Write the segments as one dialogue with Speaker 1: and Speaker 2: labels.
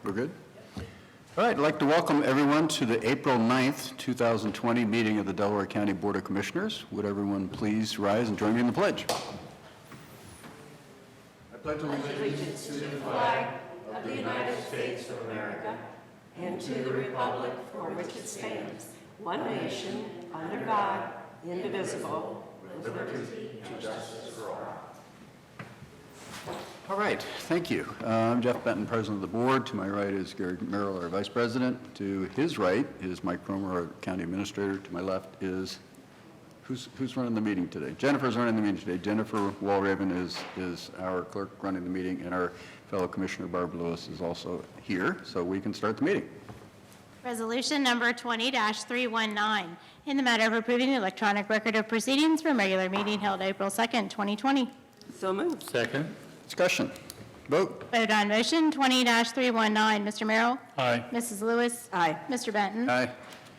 Speaker 1: We're good? All right, I'd like to welcome everyone to the April 9th, 2020 meeting of the Delaware County Board of Commissioners. Would everyone please rise and join me in the pledge? I pledge allegiance
Speaker 2: To the flag of the United States of America and to the republic for which it stands, one nation, under God, indivisible, with liberty and justice for all.
Speaker 1: All right, thank you. I'm Jeff Benton, President of the Board. To my right is Gary Merrill, our Vice President. To his right is Mike Cromer, our County Administrator. To my left is, who's running the meeting today? Jennifer's running the meeting today. Jennifer Walraven is our clerk running the meeting, and our fellow Commissioner Barb Lewis is also here, so we can start the meeting.
Speaker 3: Resolution number 20-319, in the matter of approving the electronic record of proceedings from regular meeting held April 2nd, 2020.
Speaker 2: So moved.
Speaker 4: Second.
Speaker 1: Discussion. Vote.
Speaker 3: Vote on motion 20-319. Mr. Merrill?
Speaker 4: Aye.
Speaker 3: Mrs. Lewis?
Speaker 2: Aye.
Speaker 3: Mr. Benton?
Speaker 1: Aye.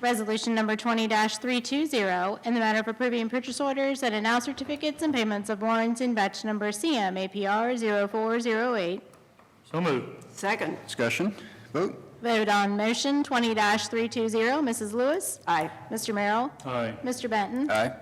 Speaker 3: Resolution number 20-320, in the matter of approving purchase orders and now certificates and payments of warrants in batch number CM APR 0408.
Speaker 4: So moved.
Speaker 2: Second.
Speaker 1: Discussion. Vote.
Speaker 3: Vote on motion 20-320. Mrs. Lewis?
Speaker 2: Aye.
Speaker 3: Mr. Merrill?
Speaker 4: Aye.
Speaker 3: Mr. Benton?
Speaker 1: Aye.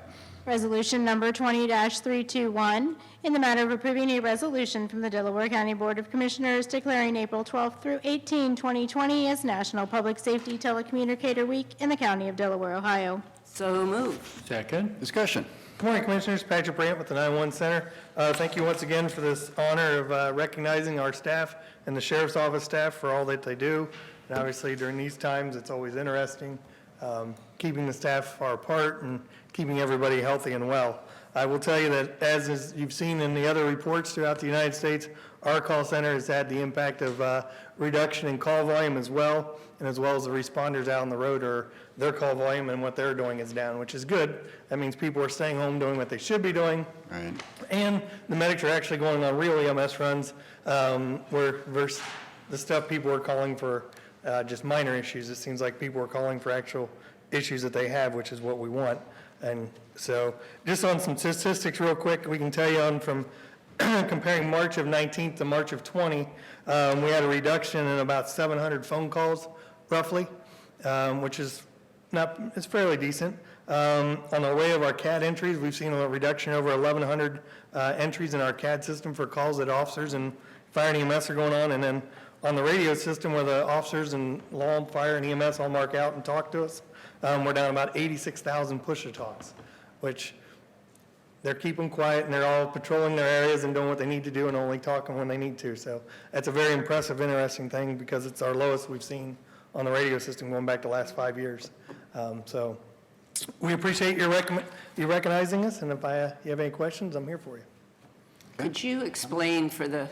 Speaker 3: Resolution number 20-321, in the matter of approving a resolution from the Delaware County Board of Commissioners declaring April 12th through 18, 2020 as National Public Safety Telecommunicator Week in the County of Delaware, Ohio.
Speaker 2: So moved.
Speaker 4: Second.
Speaker 1: Discussion.
Speaker 5: Good morning, Commissioners. Patrick Brandt with the 911 Center. Thank you once again for this honor of recognizing our staff and the Sheriff's Office staff for all that they do. And obviously, during these times, it's always interesting keeping the staff far apart and keeping everybody healthy and well. I will tell you that, as you've seen in the other reports throughout the United States, our call center has had the impact of reduction in call volume as well, and as well as the responders out on the road, or their call volume and what they're doing is down, which is good. That means people are staying home doing what they should be doing.
Speaker 1: Right.
Speaker 5: And the medics are actually going on real EMS runs, where versus the stuff people are calling for just minor issues. It seems like people are calling for actual issues that they have, which is what we want. And so just on some statistics real quick, we can tell you on from comparing March of 19 to March of 20, we had a reduction in about 700 phone calls, roughly, which is not, it's fairly decent. On the way of our CAD entries, we've seen a reduction over 1,100 entries in our CAD system for calls that officers and fire and EMS are going on. And then on the radio system where the officers and law, fire, and EMS all mark out and talk to us, we're down about 86,000 push-to-talks, which they're keeping quiet and they're all patrolling their areas and doing what they need to do and only talking when they need to. So that's a very impressive, interesting thing because it's our lowest we've seen on the radio system going back the last 5 years. So we appreciate you recognizing us, and if you have any questions, I'm here for you.
Speaker 2: Could you explain for the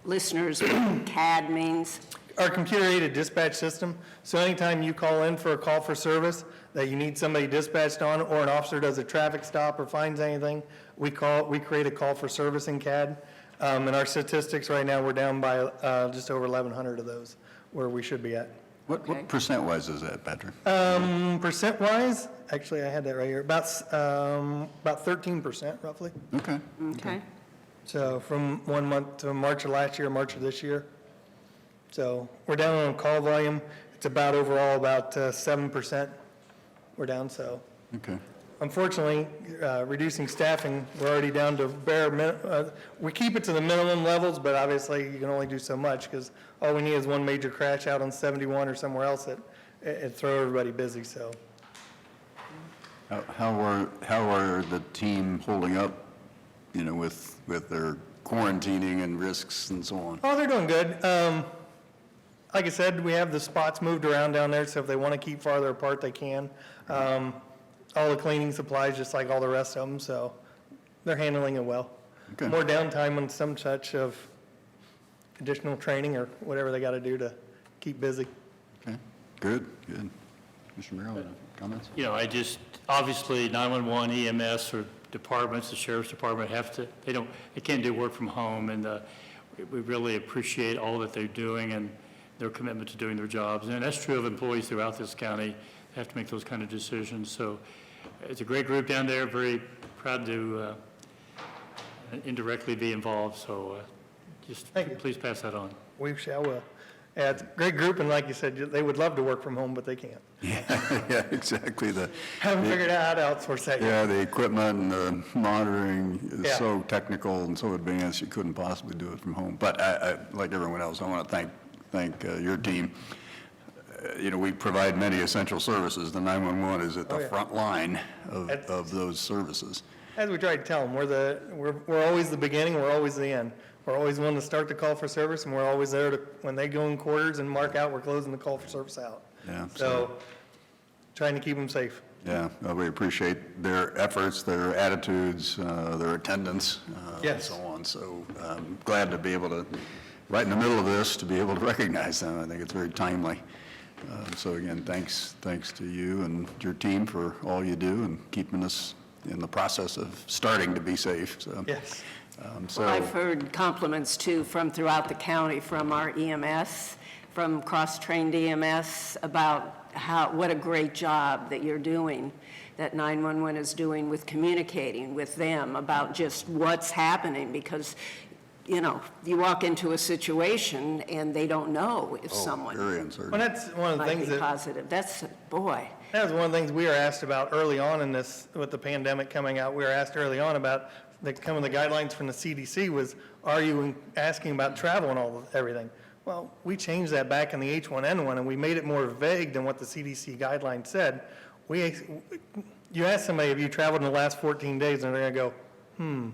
Speaker 2: listeners what CAD means?
Speaker 5: Our computer-aided dispatch system. So anytime you call in for a call for service that you need somebody dispatched on, or an officer does a traffic stop or finds anything, we create a call for service in CAD. And our statistics right now, we're down by just over 1,100 of those, where we should be at.
Speaker 1: What percent-wise is that, Patrick?
Speaker 5: Percent-wise, actually, I had that right here, about 13% roughly.
Speaker 1: Okay.
Speaker 2: Okay.
Speaker 5: So from 1 month to March of last year, March of this year. So we're down on call volume. It's about overall about 7% we're down. So
Speaker 1: Okay.
Speaker 5: unfortunately, reducing staffing, we're already down to we keep it to the minimum levels, but obviously you can only do so much because all we need is one major crash out on 71 or somewhere else that it throw everybody busy. So
Speaker 1: How are the team holding up, with their quarantining and risks and so on?
Speaker 5: oh, they're doing good. Like I said, we have the spots moved around down there, so if they want to keep farther apart, they can. All the cleaning supplies, just like all the rest of them, so they're handling it well.
Speaker 1: Okay.
Speaker 5: More downtime on some such of additional training or whatever they got to do to keep busy.
Speaker 1: Okay. Good. Mr. Merrill, any comments?
Speaker 4: Obviously 911, EMS, or departments, the Sheriff's Department they can't do work from home, and we really appreciate all that they're doing and their commitment to doing their jobs. And that's true of employees throughout this county. They have to make those kind of decisions. So it's a great group down there, very proud to indirectly be involved. So just
Speaker 5: Thank you.
Speaker 4: please pass that on.
Speaker 5: We shall. Yeah, it's a great group, and like you said, they would love to work from home, but they can't.
Speaker 1: Yeah, exactly.
Speaker 5: Haven't figured out how to outsource that yet.
Speaker 1: Yeah, the equipment and the monitoring is
Speaker 5: Yeah.
Speaker 1: so technical and so advanced, you couldn't possibly do it from home. But like everyone else, I want to thank your team. We provide many essential services. The 911 is at the
Speaker 5: Oh, yeah.
Speaker 1: front line
Speaker 5: That's-
Speaker 1: of those services.
Speaker 5: As we try to tell them, we're always the beginning, we're always the end. We're always one to start the call for service, and we're always there to, when they go in quarters and mark out, we're closing the call for service out.
Speaker 1: Yeah,
Speaker 5: So, trying to keep them safe.
Speaker 1: Yeah, we appreciate their efforts, their attitudes, their attendance, and
Speaker 5: Yes.
Speaker 1: so on. So I'm glad to be able to, right in the middle of this, to be able to recognize them. I think it's very timely. So again, thanks to you and your team for all you do and keeping us in the process of starting to be safe. So,
Speaker 5: Yes.
Speaker 2: Well, I've heard compliments too from throughout the county, from our EMS, from cross-trained EMS, about what a great job that you're doing, that 911 is doing with communicating with them about just what's happening, because, you walk into a situation and they don't know if someone
Speaker 1: Very uncertain.
Speaker 5: Well, that's one of the
Speaker 2: might
Speaker 5: things
Speaker 2: be
Speaker 5: that,
Speaker 2: positive. Boy.
Speaker 5: that was one of the things we were asked about early on in this, with the pandemic coming out. We were asked early on about some of the guidelines from the CDC was, are you asking about travel and everything? Well, we changed that back in the H1N1, and we made it more vague than what the CDC guidelines said. You ask somebody, have you traveled in the last 14 days, and they're going to go,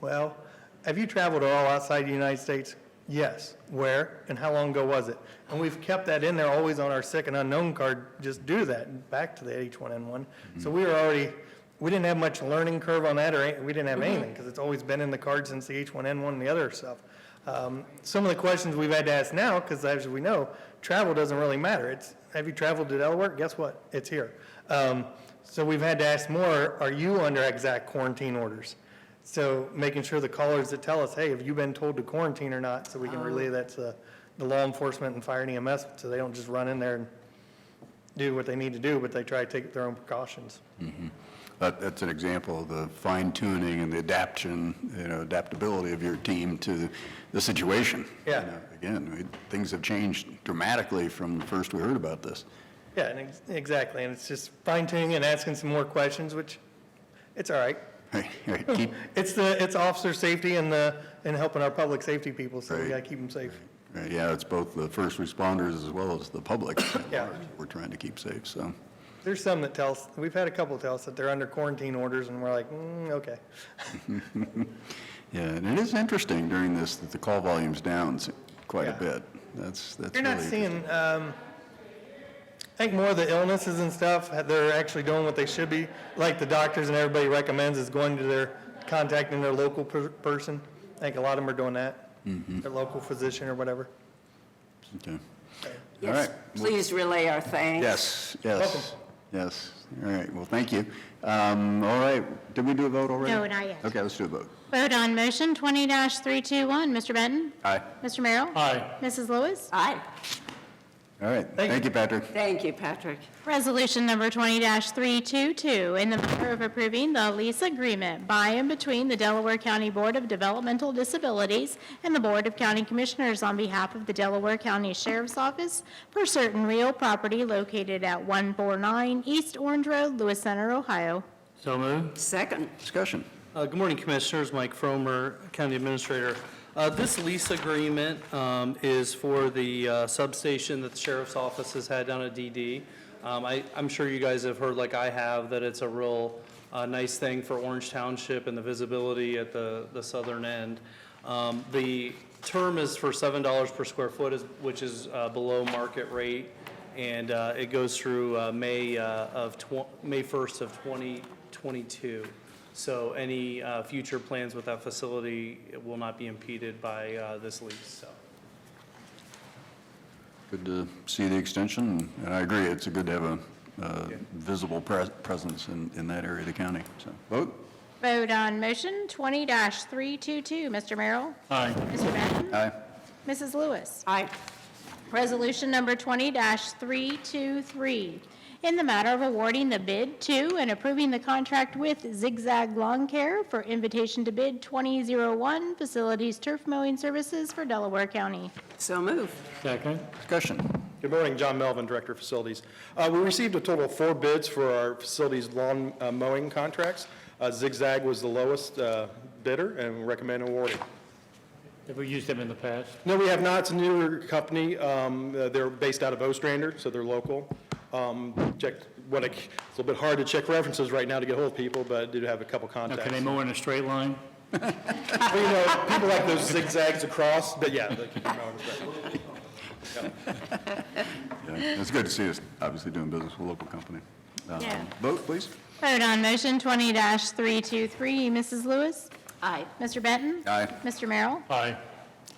Speaker 5: well, have you traveled at all outside the United States? Yes. Where and how long ago was it? And we've kept that in there always on our sick and unknown card, just due to that, back to the H1N1. So we didn't have much learning curve on that, or we didn't have anything, because it's always been in the card since the H1N1 and the other stuff. Some of the questions we've had to ask now, because as we know, travel doesn't really matter. Have you traveled to Delaware? Guess what? It's here. So we've had to ask more, are you under exact quarantine orders? So making sure the callers that tell us, hey, have you been told to quarantine or not, so we can relay that to the law enforcement and fire and EMS, so they don't just run in there and do what they need to do, but they try to take their own precautions.
Speaker 1: That's an example of the fine tuning and the adaptability of your team to the situation.
Speaker 5: Yeah.
Speaker 1: Again, things have changed dramatically from the first we heard about this.
Speaker 5: Yeah, and exactly, and it's just fine tuning and asking some more questions, which, it's all right.
Speaker 1: Right, keep,
Speaker 5: It's officer safety and helping our public safety people, so we
Speaker 1: Right.
Speaker 5: gotta keep them safe.
Speaker 1: yeah, it's both the first responders as well as the public.
Speaker 5: Yeah.
Speaker 1: We're trying to keep safe, so.
Speaker 5: There's some that tell us, we've had a couple tell us that they're under quarantine orders, and we're like, okay.
Speaker 1: Yeah, and it is interesting during this that the call volume's down quite a
Speaker 5: Yeah.
Speaker 1: bit. That's
Speaker 5: You're not
Speaker 1: really
Speaker 5: seeing, I think more of the illnesses and stuff, they're actually doing what they should be, like the doctors and everybody recommends, is going to contacting their local person. I think a lot of them are doing that, their local physician or whatever.
Speaker 1: Okay. All
Speaker 2: Yes,
Speaker 1: right.
Speaker 2: please relay our thanks.
Speaker 1: Yes. All right, well, thank you. All right, did we do a vote already?
Speaker 3: No, not yet.
Speaker 1: Okay, let's do a vote.
Speaker 3: Vote on motion 20-321. Mr. Benton?
Speaker 1: Aye.
Speaker 3: Mr. Merrill?
Speaker 4: Aye.
Speaker 3: Mrs. Lewis?
Speaker 2: Aye.
Speaker 1: All right,
Speaker 5: Thank
Speaker 1: thank
Speaker 5: you.
Speaker 1: you, Patrick.
Speaker 2: Thank you, Patrick.
Speaker 3: Resolution number 20-322, in the matter of approving the lease agreement by and between the Delaware County Board of Developmental Disabilities and the Board of County Commissioners on behalf of the Delaware County Sheriff's Office for certain real property located at 149 East Orange Road, Lewis Center, Ohio.
Speaker 4: So moved.
Speaker 2: Second.
Speaker 1: Discussion.
Speaker 6: Good morning, Commissioners. Mike Fromer, County Administrator. This lease agreement is for the substation that the Sheriff's Office has had down at DD. I'm sure you guys have heard, like I have, that it's a real nice thing for Orange Township and the visibility at the southern end. The term is for $7 per square foot, which is below market rate, and it goes through May 1st of 2022. So any future plans with that facility will not be impeded by this lease, so.
Speaker 1: Good to see the extension, and I agree, it's good to have a visible presence in that area of the county. So, vote?
Speaker 3: Vote on motion 20-322. Mr. Merrill?
Speaker 4: Aye.
Speaker 3: Mr. Benton?
Speaker 1: Aye.
Speaker 3: Mrs. Lewis?
Speaker 2: Aye.
Speaker 3: Resolution number 20-323, in the matter of awarding the bid to and approving the contract with Zigzag Lawn Care for invitation to bid 2001 Facilities Turf Mowing Services for Delaware County.
Speaker 2: So moved.
Speaker 4: Second.
Speaker 1: Discussion.
Speaker 5: Good morning, John Melvin, Director of Facilities. We received a total of 4 bids for our facilities lawn mowing contracts. Zigzag was the lowest bidder and recommend awarding.
Speaker 4: Have we used them in the past?
Speaker 5: No, we have not. It's a newer company. They're based out of Ostrander, so they're local. It's a little bit hard to check references right now to get hold of people, but I do have a couple
Speaker 4: Now,
Speaker 5: contacts.
Speaker 4: can they mow in a straight line?
Speaker 5: Well, you know, people like those zigzags across, but yeah. they can mow in straight.
Speaker 1: Yeah, it's good to see us obviously doing business with a local company.
Speaker 3: Yeah.
Speaker 1: Vote, please.
Speaker 3: Vote on motion 20-323. Mrs. Lewis?
Speaker 2: Aye.
Speaker 3: Mr. Benton?
Speaker 1: Aye.
Speaker 3: Mr. Merrill?
Speaker 4: Aye.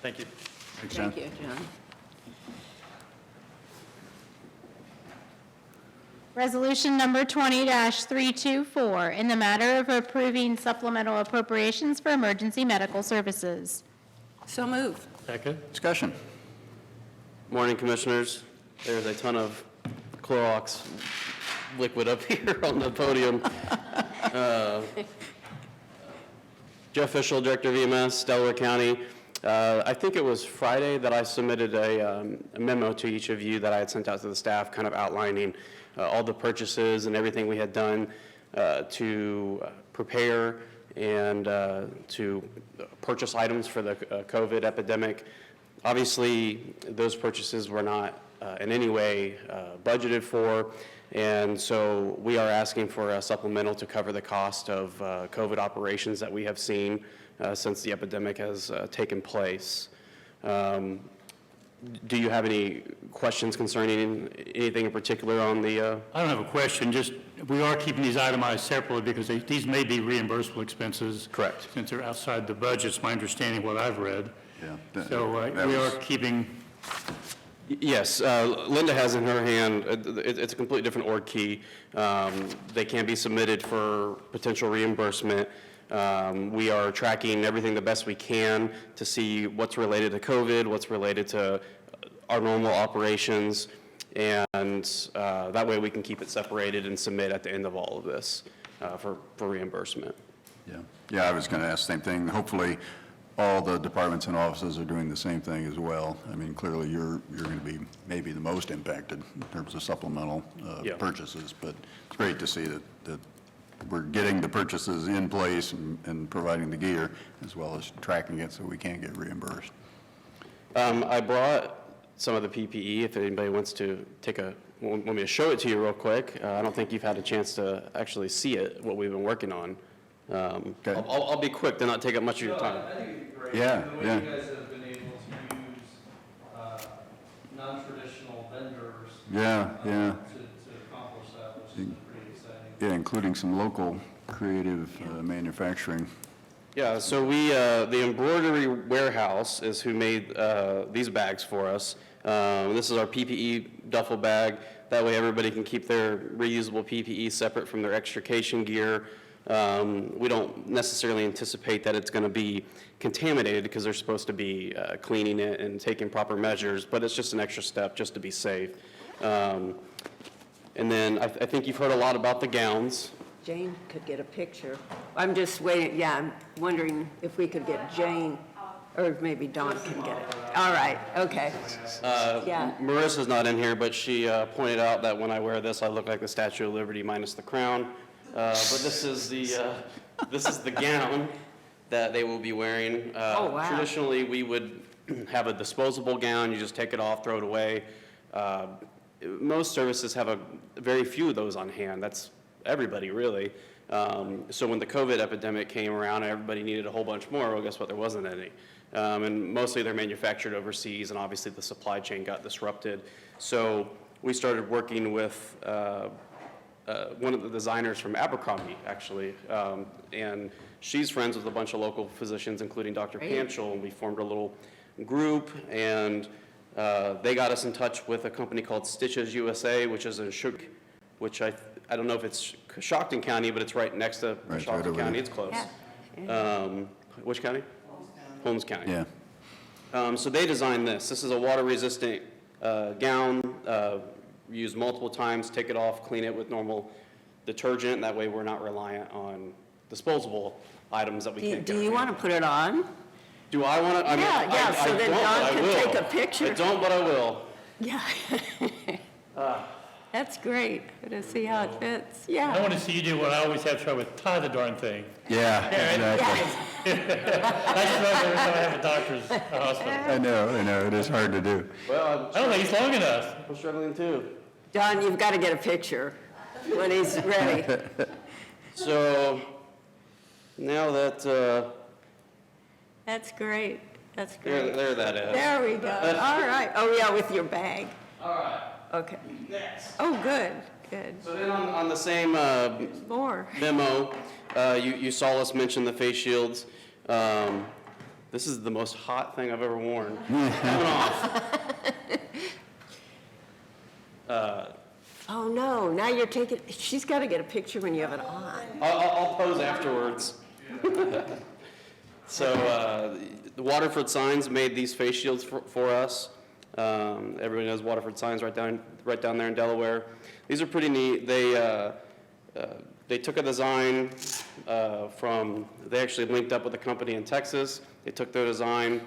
Speaker 5: Thank you.
Speaker 1: Thanks, John.
Speaker 2: Thank you, John.
Speaker 3: Resolution number 20-324, in the matter of approving supplemental appropriations for emergency medical services.
Speaker 2: So moved.
Speaker 4: Second.
Speaker 1: Discussion.
Speaker 7: Morning, Commissioners. There's a ton of Clorox liquid up here on the podium. Jeff Fischel, Director of EMS, Delaware County. I think it was Friday that I submitted a memo to each of you that I had sent out to the staff, kind of outlining all the purchases and everything we had done to prepare and to purchase items for the COVID epidemic. Obviously, those purchases were not in any way budgeted for, and so we are asking for a supplemental to cover the cost of COVID operations that we have seen since the epidemic has taken place. Do you have any questions concerning anything in particular on the?
Speaker 4: I don't have a question, just, we are keeping these itemized separately because these may be reimbursable expenses.
Speaker 7: Correct.
Speaker 4: Since they're outside the budget, it's my understanding what I've read.
Speaker 1: Yeah.
Speaker 4: So
Speaker 1: that
Speaker 4: we
Speaker 1: was-
Speaker 4: are keeping,
Speaker 7: Yes, Linda has in her hand, it's a completely different org key. They can be submitted for potential reimbursement. We are tracking everything the best we can to see what's related to COVID, what's related to our normal operations, and that way we can keep it separated and submit at the end of all of this for reimbursement.
Speaker 1: Yeah, yeah, I was going to ask the same thing. Hopefully, all the departments and offices are doing the same thing as well. I mean, clearly, you're going to be maybe the most impacted in terms of supplemental
Speaker 7: Yeah.
Speaker 1: purchases, but it's great to see that we're getting the purchases in place and providing the gear, as well as tracking it so we can get reimbursed.
Speaker 7: I brought some of the PPE, if anybody wants to want me to show it to you real quick. I don't think you've had a chance to actually see it, what we've been working on.
Speaker 1: Okay.
Speaker 7: I'll be quick to not take up much of your time.
Speaker 6: I think it'd be great.
Speaker 1: Yeah,
Speaker 6: The way
Speaker 1: yeah.
Speaker 6: you guys have been able to use non-traditional vendors
Speaker 1: Yeah, yeah,
Speaker 6: to accomplish that, which is pretty exciting.
Speaker 1: yeah, including some local creative manufacturing.
Speaker 7: Yeah, so the embroidery warehouse is who made these bags for us. This is our PPE duffel bag. That way everybody can keep their reusable PPE separate from their extrication gear. We don't necessarily anticipate that it's going to be contaminated because they're supposed to be cleaning it and taking proper measures, but it's just an extra step just to be safe. And then I think you've heard a lot about the gowns.
Speaker 2: Jane could get a picture. I'm just waiting, yeah, I'm wondering if we could get Jane, or maybe Dawn can get it. All right, okay. Yeah,
Speaker 7: Marissa's not in here, but she pointed out that when I wear this, I look like the Statue of Liberty minus the crown. But this is the gown that they will be wearing.
Speaker 2: Oh, wow.
Speaker 7: Traditionally, we would have a disposable gown. You just take it off, throw it away. Most services have very few of those on hand. That's everybody, really. So when the COVID epidemic came around and everybody needed a whole bunch more, well, guess what? There wasn't any. And mostly they're manufactured overseas, and obviously the supply chain got disrupted. So we started working with one of the designers from Abercrombie, actually, and she's friends with a bunch of local physicians, including Dr. Panchel, and we formed a little group, and they got us in touch with a company called Stitches USA, which is in which I don't know if it's Shockton County, but it's right next to
Speaker 1: Right, right
Speaker 7: Shockton
Speaker 1: over
Speaker 7: County.
Speaker 1: there.
Speaker 7: It's close.
Speaker 2: yeah.
Speaker 7: Which county? Holmes County.
Speaker 1: Yeah,
Speaker 7: So they designed this. This is a water-resistant gown, use multiple times, take it off, clean it with normal detergent. That way we're not reliant on disposable items that we can't get.
Speaker 2: Do you want to put it on?
Speaker 7: Do I want to? I mean,
Speaker 2: Yeah,
Speaker 7: I
Speaker 2: so then
Speaker 7: don't, but
Speaker 2: Don
Speaker 7: I
Speaker 2: can
Speaker 7: will.
Speaker 2: take a picture.
Speaker 7: I don't, but I will.
Speaker 2: Yeah. That's great, to see how it fits,
Speaker 4: I
Speaker 2: yeah.
Speaker 4: want to see you do what I always have trouble with, tie the darn thing.
Speaker 1: Yeah, exactly.
Speaker 4: I struggle every time I have a doctor's hospital.
Speaker 1: I know, it is hard to do.
Speaker 7: Well,
Speaker 4: I don't think it's long enough.
Speaker 7: I'm struggling too.
Speaker 2: Don, you've got to get a picture when he's ready.
Speaker 7: So now that,
Speaker 2: That's great, that's
Speaker 7: there,
Speaker 2: great.
Speaker 7: there that is.
Speaker 2: There we go, all right. Oh, yeah, with your bag.
Speaker 7: All right,
Speaker 2: Okay.
Speaker 7: next.
Speaker 2: Oh, good, good.
Speaker 7: So then on the same
Speaker 2: More.
Speaker 7: memo, you saw us mention the face shields. This is the most hot thing I've ever worn. Coming off.
Speaker 2: Oh, no, now you're taking, she's got to get a picture when you have it on.
Speaker 7: I'll pose afterwards. So the Waterford Signs made these face shields for us. Everybody knows Waterford Signs right down there in Delaware. These are pretty neat. They took a design they actually linked up with a company in Texas. They took their design,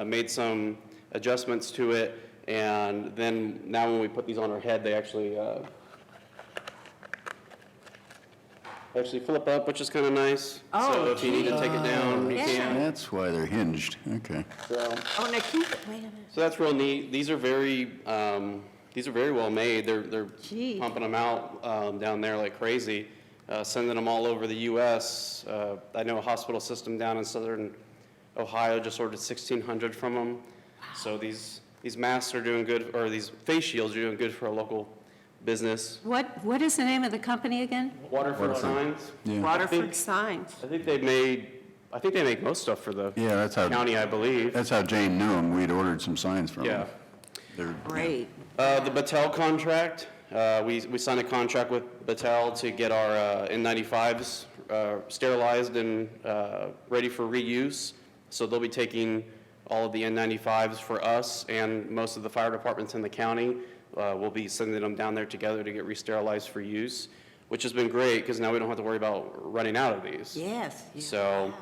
Speaker 7: made some adjustments to it, and then now when we put these on our head, they actually flip up, which is kind of nice.
Speaker 2: Oh,
Speaker 7: so if you need to take it down, you
Speaker 2: yeah.
Speaker 7: can.
Speaker 1: That's why they're hinged, okay.
Speaker 7: So,
Speaker 2: Oh, now keep it, wait a minute.
Speaker 7: so that's real neat. These are very well made. They're
Speaker 2: Gee.
Speaker 7: pumping them out down there like crazy, sending them all over the U.S. I know a hospital system down in southern Ohio just ordered 1,600 from them. So these masks are doing good, or these face shields are doing good for a local business.
Speaker 2: What is the name of the company again?
Speaker 7: Waterford Signs.
Speaker 1: Yeah,
Speaker 2: Waterford Signs.
Speaker 7: I think they make most stuff for the
Speaker 1: yeah, that's
Speaker 7: county, I believe.
Speaker 1: how Jane knew them. We'd ordered some signs from
Speaker 7: Yeah.
Speaker 1: them.
Speaker 2: Great.
Speaker 7: The Battelle contract, we signed a contract with Battelle to get our N95s sterilized and ready for reuse. So they'll be taking all of the N95s for us and most of the fire departments in the county. We'll be sending them down there together to get re-sterilized for use, which has been great because now we don't have to worry about running out of these.
Speaker 2: Yes. yeah,
Speaker 7: So-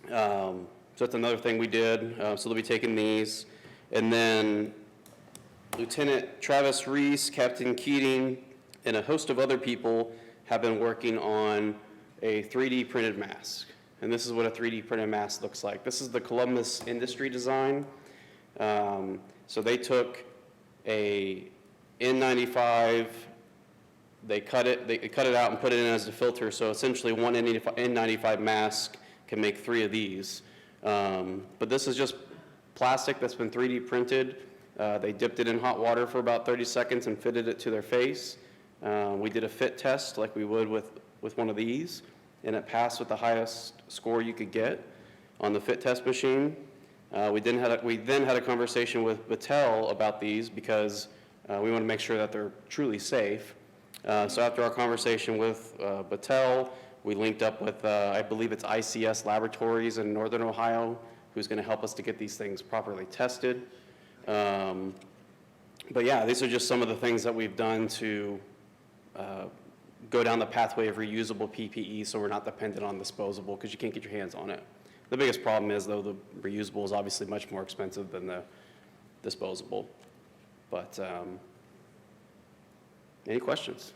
Speaker 2: wow.
Speaker 7: So that's another thing we did. So they'll be taking these. And then Lieutenant Travis Reese, Captain Keating, and a host of other people have been working on a 3D printed mask. And this is what a 3D printed mask looks like. This is the Columbus Industry design. So they took a N95, they cut it out and put it in as a filter. So essentially one N95 mask can make 3 of these. But this is just plastic that's been 3D printed. They dipped it in hot water for about 30 seconds and fitted it to their face. We did a fit test like we would with one of these, and it passed with the highest score you could get on the fit test machine. We then had a conversation with Battelle about these because we want to make sure that they're truly safe. So after our conversation with Battelle, we linked up with, I believe it's ICS Laboratories in Northern Ohio, who's going to help us to get these things properly tested. But yeah, these are just some of the things that we've done to go down the pathway of reusable PPE so we're not dependent on disposable because you can't get your hands on it. The biggest problem is, though, the reusable is obviously much more expensive than the disposable. But any questions?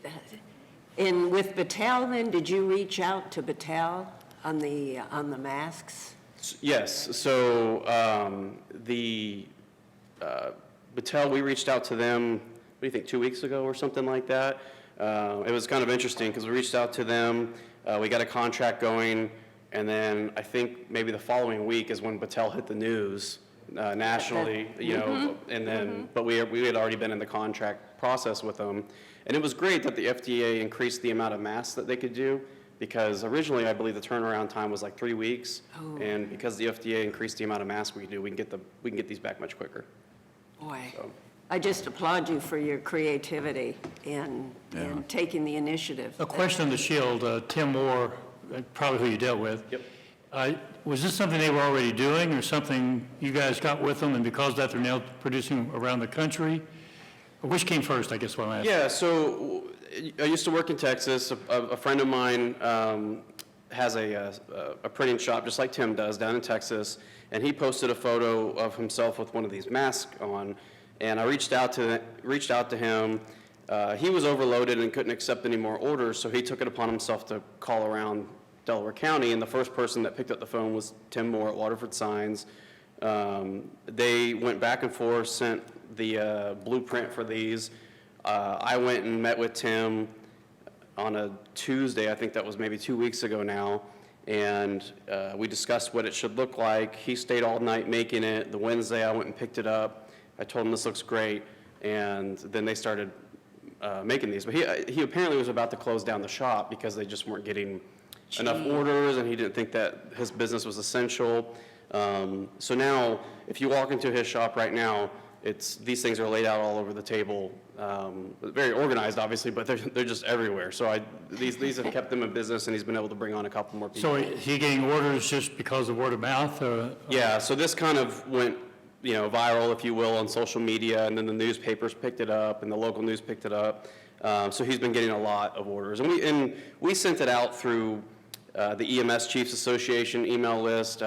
Speaker 2: And with Battelle then, did you reach out to Battelle on the masks?
Speaker 7: Yes, so Battelle, we reached out to them, what do you think, 2 weeks ago or something like that? It was kind of interesting because we reached out to them, we got a contract going, and then I think maybe the following week is when Battelle hit the news nationally, you know, and then, but we had already been in the contract process with them. And it was great that the FDA increased the amount of masks that they could do, because originally I believe the turnaround time was like 3 weeks. And because the FDA increased the amount of masks we can do, we can get these back much quicker.
Speaker 2: Boy, I just applaud you for your creativity and taking the initiative.
Speaker 4: A question on the shield, Tim Moore, probably who you dealt with.
Speaker 7: Yep.
Speaker 4: Was this something they were already doing or something you guys got with them and because of that they're now producing around the country? Which came first, I guess what I'm asking.
Speaker 7: Yeah, so I used to work in Texas. A friend of mine has a printing shop, just like Tim does, down in Texas, and he posted a photo of himself with one of these masks on, and I reached out to him. He was overloaded and couldn't accept any more orders, so he took it upon himself to call around Delaware County, and the first person that picked up the phone was Tim Moore at Waterford Signs. They went back and forth, sent the blueprint for these. I went and met with Tim on a Tuesday, I think that was maybe 2 weeks ago now, and we discussed what it should look like. He stayed all night making it. The Wednesday, I went and picked it up. I told him this looks great, and then they started making these. But he apparently was about to close down the shop because they just weren't getting enough orders, and he didn't think that his business was essential. So now, if you walk into his shop right now, these things are laid out all over the table, very organized, obviously, but they're just everywhere. So these have kept him in business, and he's been able to bring on a couple more people.
Speaker 4: So is he getting orders just because of word of mouth?
Speaker 7: Yeah, so this kind of went, viral, if you will, on social media, and then the newspapers picked it up, and the local news picked it up. So he's been getting a lot of orders, and we sent it out through the EMS Chiefs Association email list.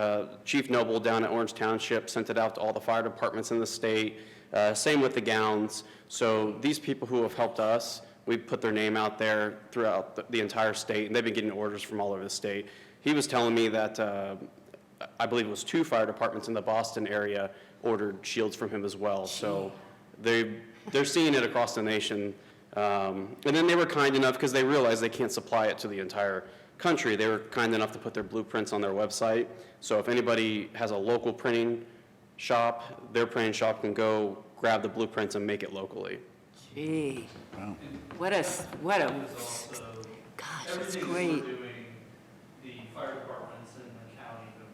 Speaker 7: Chief Noble down at Orange Township sent it out to all the fire departments in the state. Same with the gowns. So these people who have helped us, we put their name out there throughout the entire state, and they've been getting orders from all over the state. He was telling me that I believe it was 2 fire departments in the Boston area ordered shields from him as well. So they're seeing it across the nation. And then they were kind enough, because they realized they can't supply it to the entire country. They were kind enough to put their blueprints on their website. So if anybody has a local printing shop, their printing shop can go grab the blueprints and make it locally.
Speaker 2: Gee. What a, gosh, that's great.
Speaker 6: The fire departments in the county have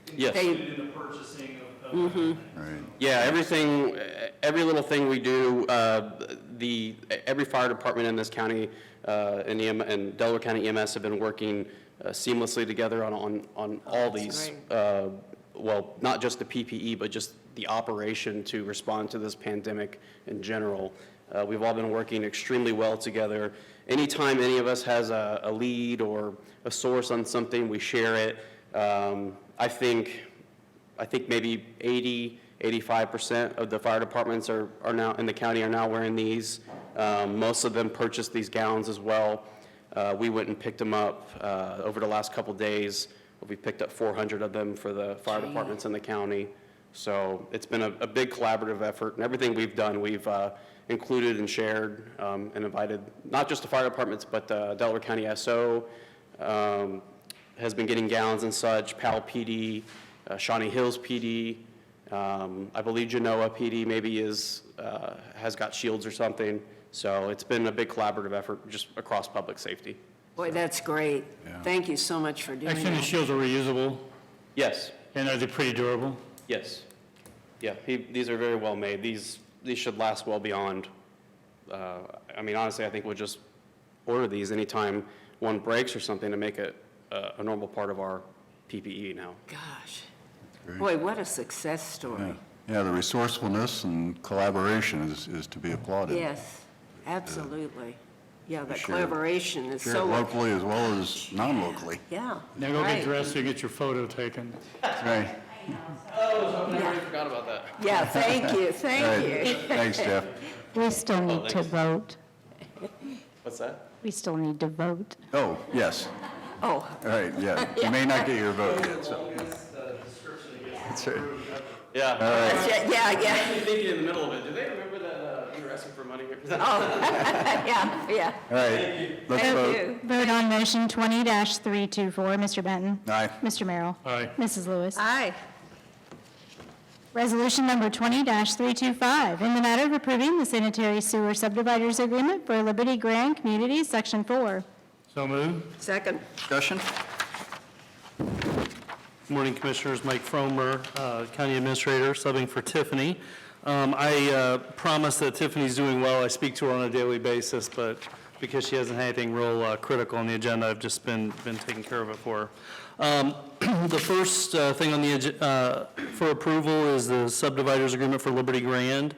Speaker 6: been
Speaker 7: Yes.
Speaker 6: included in the purchasing of
Speaker 1: Right.
Speaker 7: Yeah, everything, every little thing we do, every fire department in this county and Delaware County EMS have been working seamlessly together on all these, well, not just the PPE, but just the operation to respond to this pandemic in general. We've all been working extremely well together. Anytime any of us has a lead or a source on something, we share it. I think maybe 85% of the fire departments are now in the county are now wearing these. Most of them purchased these gowns as well. We went and picked them up over the last couple days. We picked up 400 of them for the fire departments in the county. So it's been a big collaborative effort, and everything we've done, we've included and shared and invited not just the fire departments, but Delaware County SO has been getting gowns and such, Powell PD, Shawnee Hills PD, I believe Genoa PD maybe has got shields or something. So it's been a big collaborative effort just across public safety.
Speaker 2: Boy, that's great.
Speaker 1: Yeah.
Speaker 2: Thank you so much for doing
Speaker 4: Actually, the
Speaker 2: that.
Speaker 4: shields are reusable,
Speaker 7: Yes,
Speaker 4: and are they pretty durable?
Speaker 7: yes. Yeah, these are very well made. These should last well beyond, I mean, honestly, I think we'll just order these anytime one breaks or something to make it a normal part of our PPE now.
Speaker 2: Gosh.
Speaker 1: Great.
Speaker 2: Boy, what a success story.
Speaker 1: Yeah. Yeah, the resourcefulness and collaboration is to be applauded.
Speaker 2: Yes, absolutely. Yeah, the
Speaker 1: Share-
Speaker 2: collaboration is
Speaker 1: Share it
Speaker 2: so.
Speaker 1: locally as well as non-locally.
Speaker 2: Yeah.
Speaker 4: Now go
Speaker 2: right.
Speaker 4: get dressed and get your photo taken.
Speaker 1: Right.
Speaker 7: I forgot about that.
Speaker 2: Yeah, thank you,
Speaker 1: All
Speaker 2: thank
Speaker 1: right.
Speaker 2: you.
Speaker 1: Thanks, Jeff.
Speaker 3: We still need to
Speaker 7: thanks.
Speaker 3: vote.
Speaker 7: What's that?
Speaker 3: We still need to vote.
Speaker 1: Oh, yes.
Speaker 2: Oh,
Speaker 1: All right, yeah. You may not get your vote yet, so. That's right.
Speaker 7: Yeah.
Speaker 2: that's it. Yeah, yeah,
Speaker 7: I'm thinking in the middle of it, do they remember that you were asking for money here?
Speaker 2: yeah, yeah.
Speaker 1: All right, let's
Speaker 2: Thank
Speaker 1: vote.
Speaker 2: you.
Speaker 3: Vote on motion 20-324. Mr. Benton?
Speaker 1: Aye.
Speaker 3: Mr. Merrill?
Speaker 4: Aye.
Speaker 3: Mrs. Lewis?
Speaker 2: Aye.
Speaker 3: Resolution number 20-325, in the matter of approving the sanitary sewer subdividers agreement for Liberty Grand Communities, Section 4.
Speaker 4: So moved.
Speaker 2: Second.
Speaker 1: Discussion?
Speaker 6: Good morning, Commissioners. Mike Fromer, County Administrator, subbing for Tiffany. I promise that Tiffany's doing well. I speak to her on a daily basis, but because she hasn't had anything real critical on the agenda, I've just been taking care of it for The first thing on the, for approval is the subdividers agreement for Liberty Grand,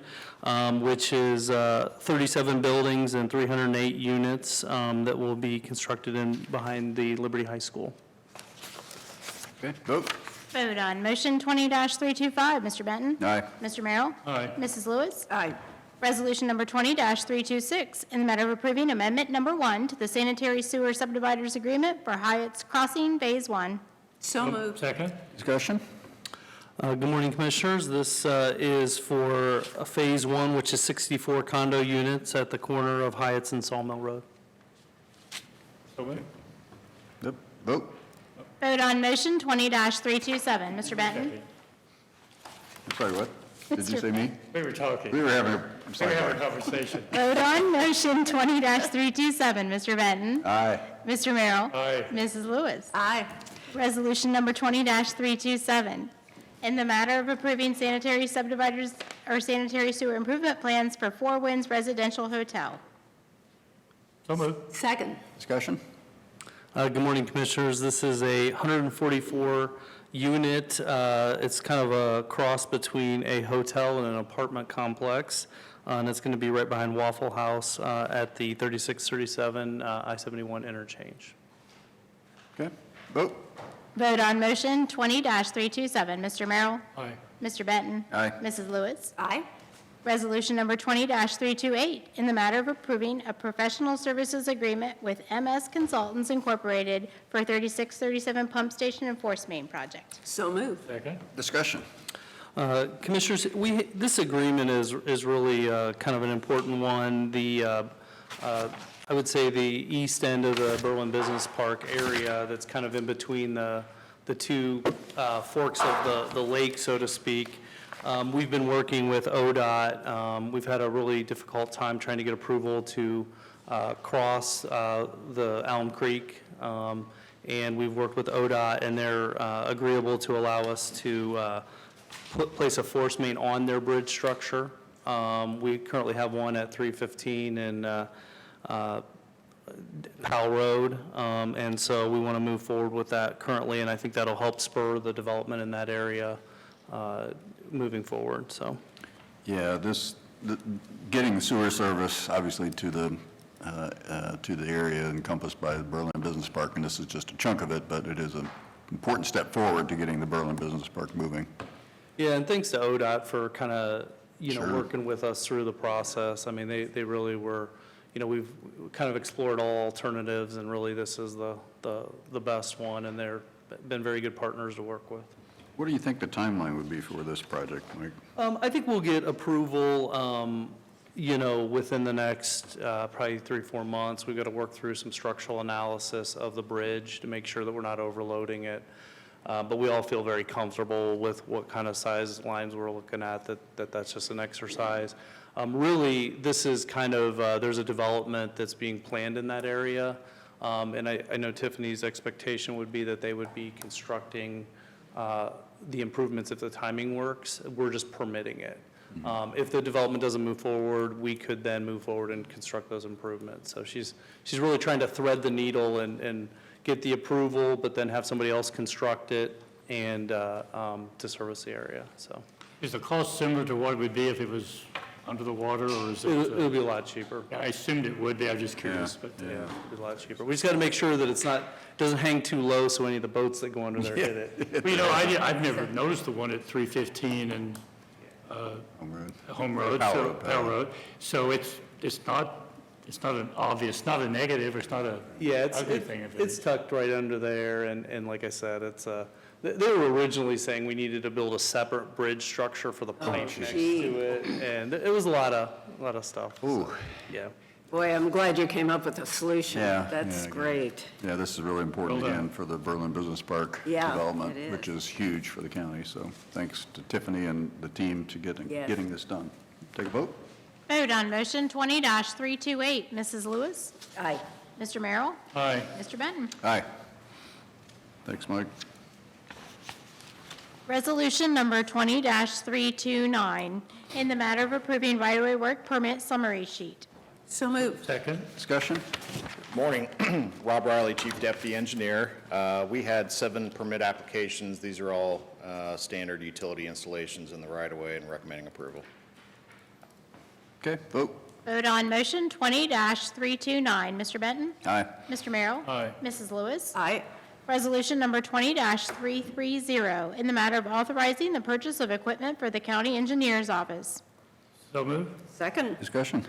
Speaker 6: which is 37 buildings and 308 units that will be constructed behind the Liberty High School.
Speaker 1: Okay, vote.
Speaker 3: Vote on motion 20-325. Mr. Benton?
Speaker 1: Aye.
Speaker 3: Mr. Merrill?
Speaker 4: Aye.
Speaker 3: Mrs. Lewis?
Speaker 2: Aye.
Speaker 3: Resolution number 20-326, in the matter of approving Amendment Number 1 to the sanitary sewer subdividers agreement for Hyatt's Crossing Phase 1.
Speaker 2: So moved.
Speaker 4: Second?
Speaker 1: Discussion?
Speaker 6: Good morning, Commissioners. This is for Phase 1, which is 64 condo units at the corner of Hyatt's and Sawmill Road.
Speaker 4: So moved.
Speaker 1: Yep, vote.
Speaker 3: Vote on motion 20-327. Mr. Benton?
Speaker 4: Second.
Speaker 1: I'm sorry, what? Did you say me?
Speaker 4: We were talking.
Speaker 1: We were having a, I'm
Speaker 4: We were
Speaker 1: sorry.
Speaker 4: having a conversation.
Speaker 3: Vote on motion 20-327. Mr. Benton?
Speaker 1: Aye.
Speaker 3: Mr. Merrill?
Speaker 4: Aye.
Speaker 3: Mrs. Lewis?
Speaker 2: Aye.
Speaker 3: Resolution number 20-327, in the matter of approving sanitary subdividers or sanitary sewer improvement plans for Four Winds Residential Hotel.
Speaker 4: So moved.
Speaker 2: Second.
Speaker 1: Discussion?
Speaker 6: Good morning, Commissioners. This is a 144 unit. It's kind of a cross between a hotel and an apartment complex. And it's going to be right behind Waffle House at the 3637 I-71 interchange.
Speaker 1: Okay, vote.
Speaker 3: Vote on motion 20-327. Mr. Merrill?
Speaker 4: Aye.
Speaker 3: Mr. Benton?
Speaker 1: Aye.
Speaker 3: Mrs. Lewis?
Speaker 2: Aye.
Speaker 3: Resolution number 20-328, in the matter of approving a professional services agreement with MS Consultants Incorporated for 3637 Pump Station and Force Main Project.
Speaker 2: So moved.
Speaker 4: Second?
Speaker 1: Discussion?
Speaker 6: Commissioners, this agreement is really kind of an important one. I would say the east end of the Berlin Business Park area that's kind of in between the two forks of the lake, so to speak. We've been working with ODOT. We've had a really difficult time trying to get approval to cross the Elm Creek. And we've worked with ODOT, and they're agreeable to allow us to place a force main on their bridge structure. We currently have one at 315 and Powell Road, and so we want to move forward with that currently, and I think that'll help spur the development in that area moving forward, so.
Speaker 1: Yeah, getting sewer service, obviously, to the area encompassed by the Berlin Business Park, and this is just a chunk of it, but it is an important step forward to getting the Berlin Business Park moving.
Speaker 6: Yeah, and thanks to ODOT for kind of,
Speaker 1: Sure.
Speaker 6: working with us through the process. I mean, they really were, we've kind of explored all alternatives, and really this is the best one, and they've been very good partners to work with.
Speaker 1: What do you think the timeline would be for this project, Mike?
Speaker 6: I think we'll get approval, within the next probably 3-4 months. We've got to work through some structural analysis of the bridge to make sure that we're not overloading it. But we all feel very comfortable with what kind of size lines we're looking at, that's just an exercise. Really, this is kind of, there's a development that's being planned in that area. And I know Tiffany's expectation would be that they would be constructing the improvements if the timing works. We're just permitting it. If the development doesn't move forward, we could then move forward and construct those improvements. So she's really trying to thread the needle and get the approval, but then have somebody else construct it and to service the area, so.
Speaker 4: Is the cost similar to what it would be if it was under the water, or is it?
Speaker 6: It'll be a lot cheaper.
Speaker 4: I assumed it would be, I'm just curious, but.
Speaker 6: Yeah, it'll be a lot cheaper. We just got to make sure that doesn't hang too low so any of the boats that go under there hit it.
Speaker 4: Well, I've never noticed the one at 315 and Home Road, Powell Road. So it's not an obvious, not a negative, it's not a
Speaker 6: Yeah,
Speaker 4: ugly thing. if
Speaker 6: it's tucked right under there, and like I said, it's, they were originally saying we needed to build a separate bridge structure for the pipe next to it, and it was a lot of stuff. so,
Speaker 1: Ooh.
Speaker 6: Yeah.
Speaker 2: Boy, I'm glad you came up with a solution.
Speaker 1: Yeah,
Speaker 2: That's
Speaker 1: yeah,
Speaker 2: great.
Speaker 1: Yeah, this is really important
Speaker 4: Well done.
Speaker 1: again for the Berlin Business Park
Speaker 2: Yeah,
Speaker 1: development,
Speaker 2: it is.
Speaker 1: which is huge for the county. So thanks to Tiffany and the team to
Speaker 2: Yes.
Speaker 1: getting this done. Take a vote.
Speaker 3: Vote on motion 20-328. Mrs. Lewis?
Speaker 2: Aye.
Speaker 3: Mr. Merrill?
Speaker 4: Aye.
Speaker 3: Mr. Benton?
Speaker 1: Aye. Thanks, Mike.
Speaker 3: Resolution number 20-329, in the matter of approving right-of-way work permit summary sheet.
Speaker 2: So moved.
Speaker 4: Second.
Speaker 1: Discussion?
Speaker 8: Morning. Rob Riley, Chief Deputy Engineer. We had 7 permit applications. These are all standard utility installations in the right-of-way and recommending approval.
Speaker 1: Okay, vote.
Speaker 3: Vote on motion 20-329. Mr. Benton?
Speaker 1: Aye.
Speaker 3: Mr. Merrill?
Speaker 4: Aye.
Speaker 3: Mrs. Lewis?
Speaker 2: Aye.
Speaker 3: Resolution number 20-330, in the matter of authorizing the purchase of equipment for the county engineer's office.
Speaker 4: So moved.
Speaker 2: Second.
Speaker 1: Discussion?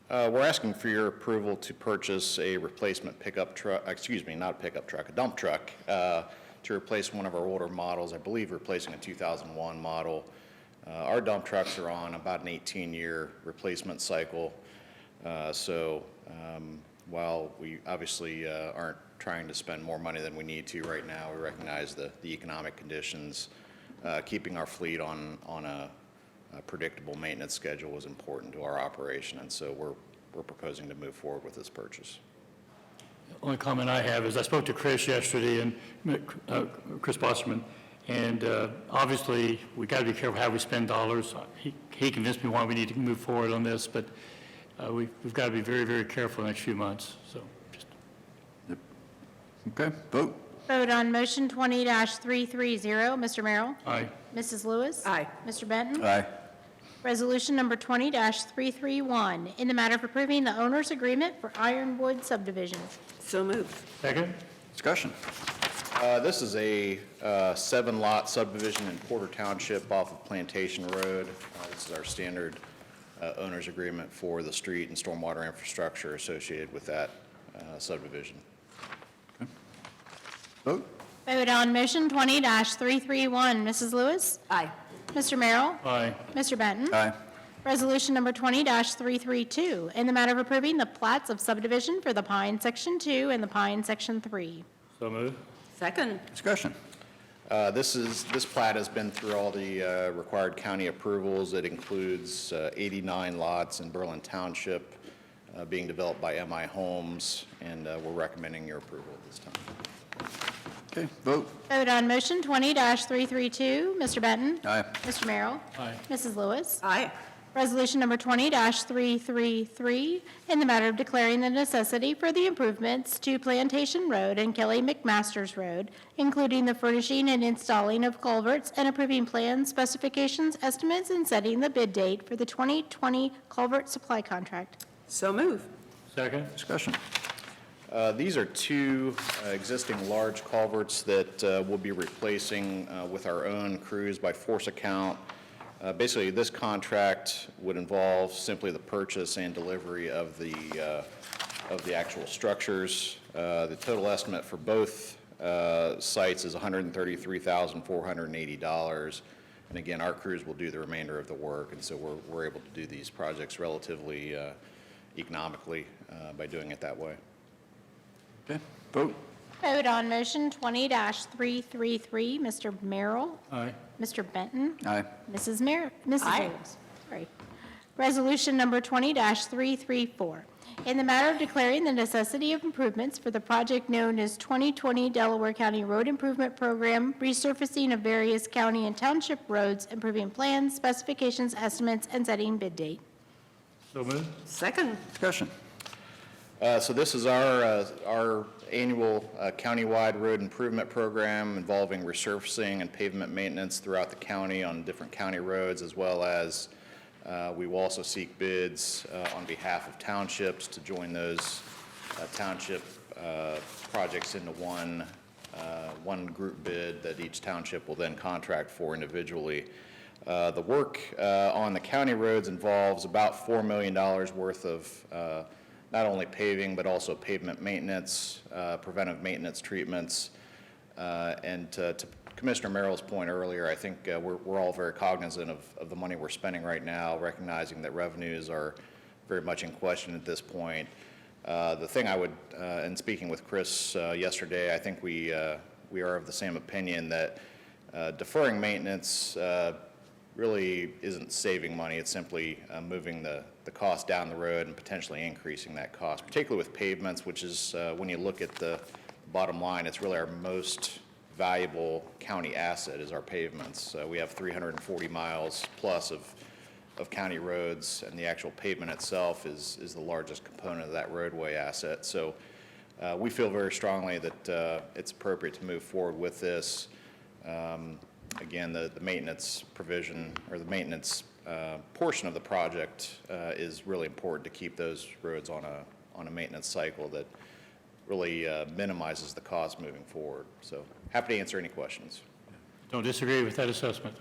Speaker 8: We're asking for your approval to purchase a replacement pickup truck, not pickup truck, a dump truck, to replace one of our older models, I believe replacing a 2001 model. Our dump trucks are on about an 18-year replacement cycle. While we obviously aren't trying to spend more money than we need to right now, we recognize the economic conditions. Keeping our fleet on a predictable maintenance schedule is important to our operation, and so we're proposing to move forward with this purchase.
Speaker 4: Only comment I have is I spoke to Chris yesterday, and Chris Bosserman, and obviously, we got to be careful how we spend dollars. He convinced me why we need to move forward on this, but we've got to be very, very careful in the next few months, so just.
Speaker 1: Okay, vote.
Speaker 3: Vote on motion 20-330. Mr. Merrill?
Speaker 4: Aye.
Speaker 3: Mrs. Lewis?
Speaker 2: Aye.
Speaker 3: Mr. Benton?
Speaker 1: Aye.
Speaker 3: Resolution number 20-331, in the matter of approving the owner's agreement for Ironwood subdivision.
Speaker 2: So moved.
Speaker 4: Second.
Speaker 1: Discussion?
Speaker 8: This is a 7-lot subdivision in Porter Township off of Plantation Road. This is our standard owner's agreement for the street and stormwater infrastructure associated with that subdivision.
Speaker 1: Vote.
Speaker 3: Vote on motion 20-331. Mrs. Lewis?
Speaker 2: Aye.
Speaker 3: Mr. Merrill?
Speaker 4: Aye.
Speaker 3: Mr. Benton?
Speaker 1: Aye.
Speaker 3: Resolution number 20-332, in the matter of approving the plats of subdivision for the Pine Section 2 and the Pine Section 3.
Speaker 4: So moved.
Speaker 2: Second.
Speaker 1: Discussion?
Speaker 8: This plat has been through all the required county approvals. It includes 89 lots in Berlin Township being developed by MI Homes, and we're recommending your approval at this time.
Speaker 1: Okay, vote.
Speaker 3: Vote on motion 20-332. Mr. Benton?
Speaker 1: Aye.
Speaker 3: Mr. Merrill?
Speaker 4: Aye.
Speaker 3: Mrs. Lewis?
Speaker 2: Aye.
Speaker 3: Resolution number 20-333, in the matter of declaring the necessity for the improvements to Plantation Road and Kelly McMasters Road, including the furnishing and installing of culverts and approving plans, specifications, estimates, and setting the bid date for the 2020 culvert supply contract.
Speaker 2: So moved.
Speaker 4: Second.
Speaker 1: Discussion?
Speaker 8: These are 2 existing large culverts that we'll be replacing with our own crews by force account. Basically, this contract would involve simply the purchase and delivery of the actual structures. The total estimate for both sites is $133,480. And again, our crews will do the remainder of the work, and so we're able to do these projects relatively economically by doing it that way.
Speaker 1: Okay, vote.
Speaker 3: Vote on motion 20-333. Mr. Merrill?
Speaker 4: Aye.
Speaker 3: Mr. Benton?
Speaker 1: Aye.
Speaker 3: Mrs.
Speaker 2: Aye.
Speaker 3: Lewis. Sorry. Resolution number 20-334, in the matter of declaring the necessity of improvements for the project known as 2020 Delaware County Road Improvement Program, resurfacing of various county and township roads, improving plans, specifications, estimates, and setting bid date.
Speaker 4: So moved.
Speaker 2: Second.
Speaker 1: Discussion?
Speaker 8: So this is our annual countywide road improvement program involving resurfacing and pavement maintenance throughout the county on different county roads, as well as we will also seek bids on behalf of townships to join those township projects into one group bid that each township will then contract for individually. The work on the county roads involves about $4 million worth of not only paving, but also pavement maintenance, preventive maintenance treatments. And to Commissioner Merrill's point earlier, I think we're all very cognizant of the money we're spending right now, recognizing that revenues are very much in question at this point. The thing I would, in speaking with Chris yesterday, I think we are of the same opinion that deferring maintenance really isn't saving money. It's simply moving the cost down the road and potentially increasing that cost, particularly with pavements, which is, when you look at the bottom line, it's really our most valuable county asset is our pavements. We have 340 miles plus of of county roads, and the actual pavement itself is the largest component of that roadway asset. So we feel very strongly that it's appropriate to move forward with this. Again, the maintenance provision, or the maintenance portion of the project is really important to keep those roads on a maintenance cycle that really minimizes the cost moving forward. So happy to answer any questions.
Speaker 4: Don't disagree with that assessment.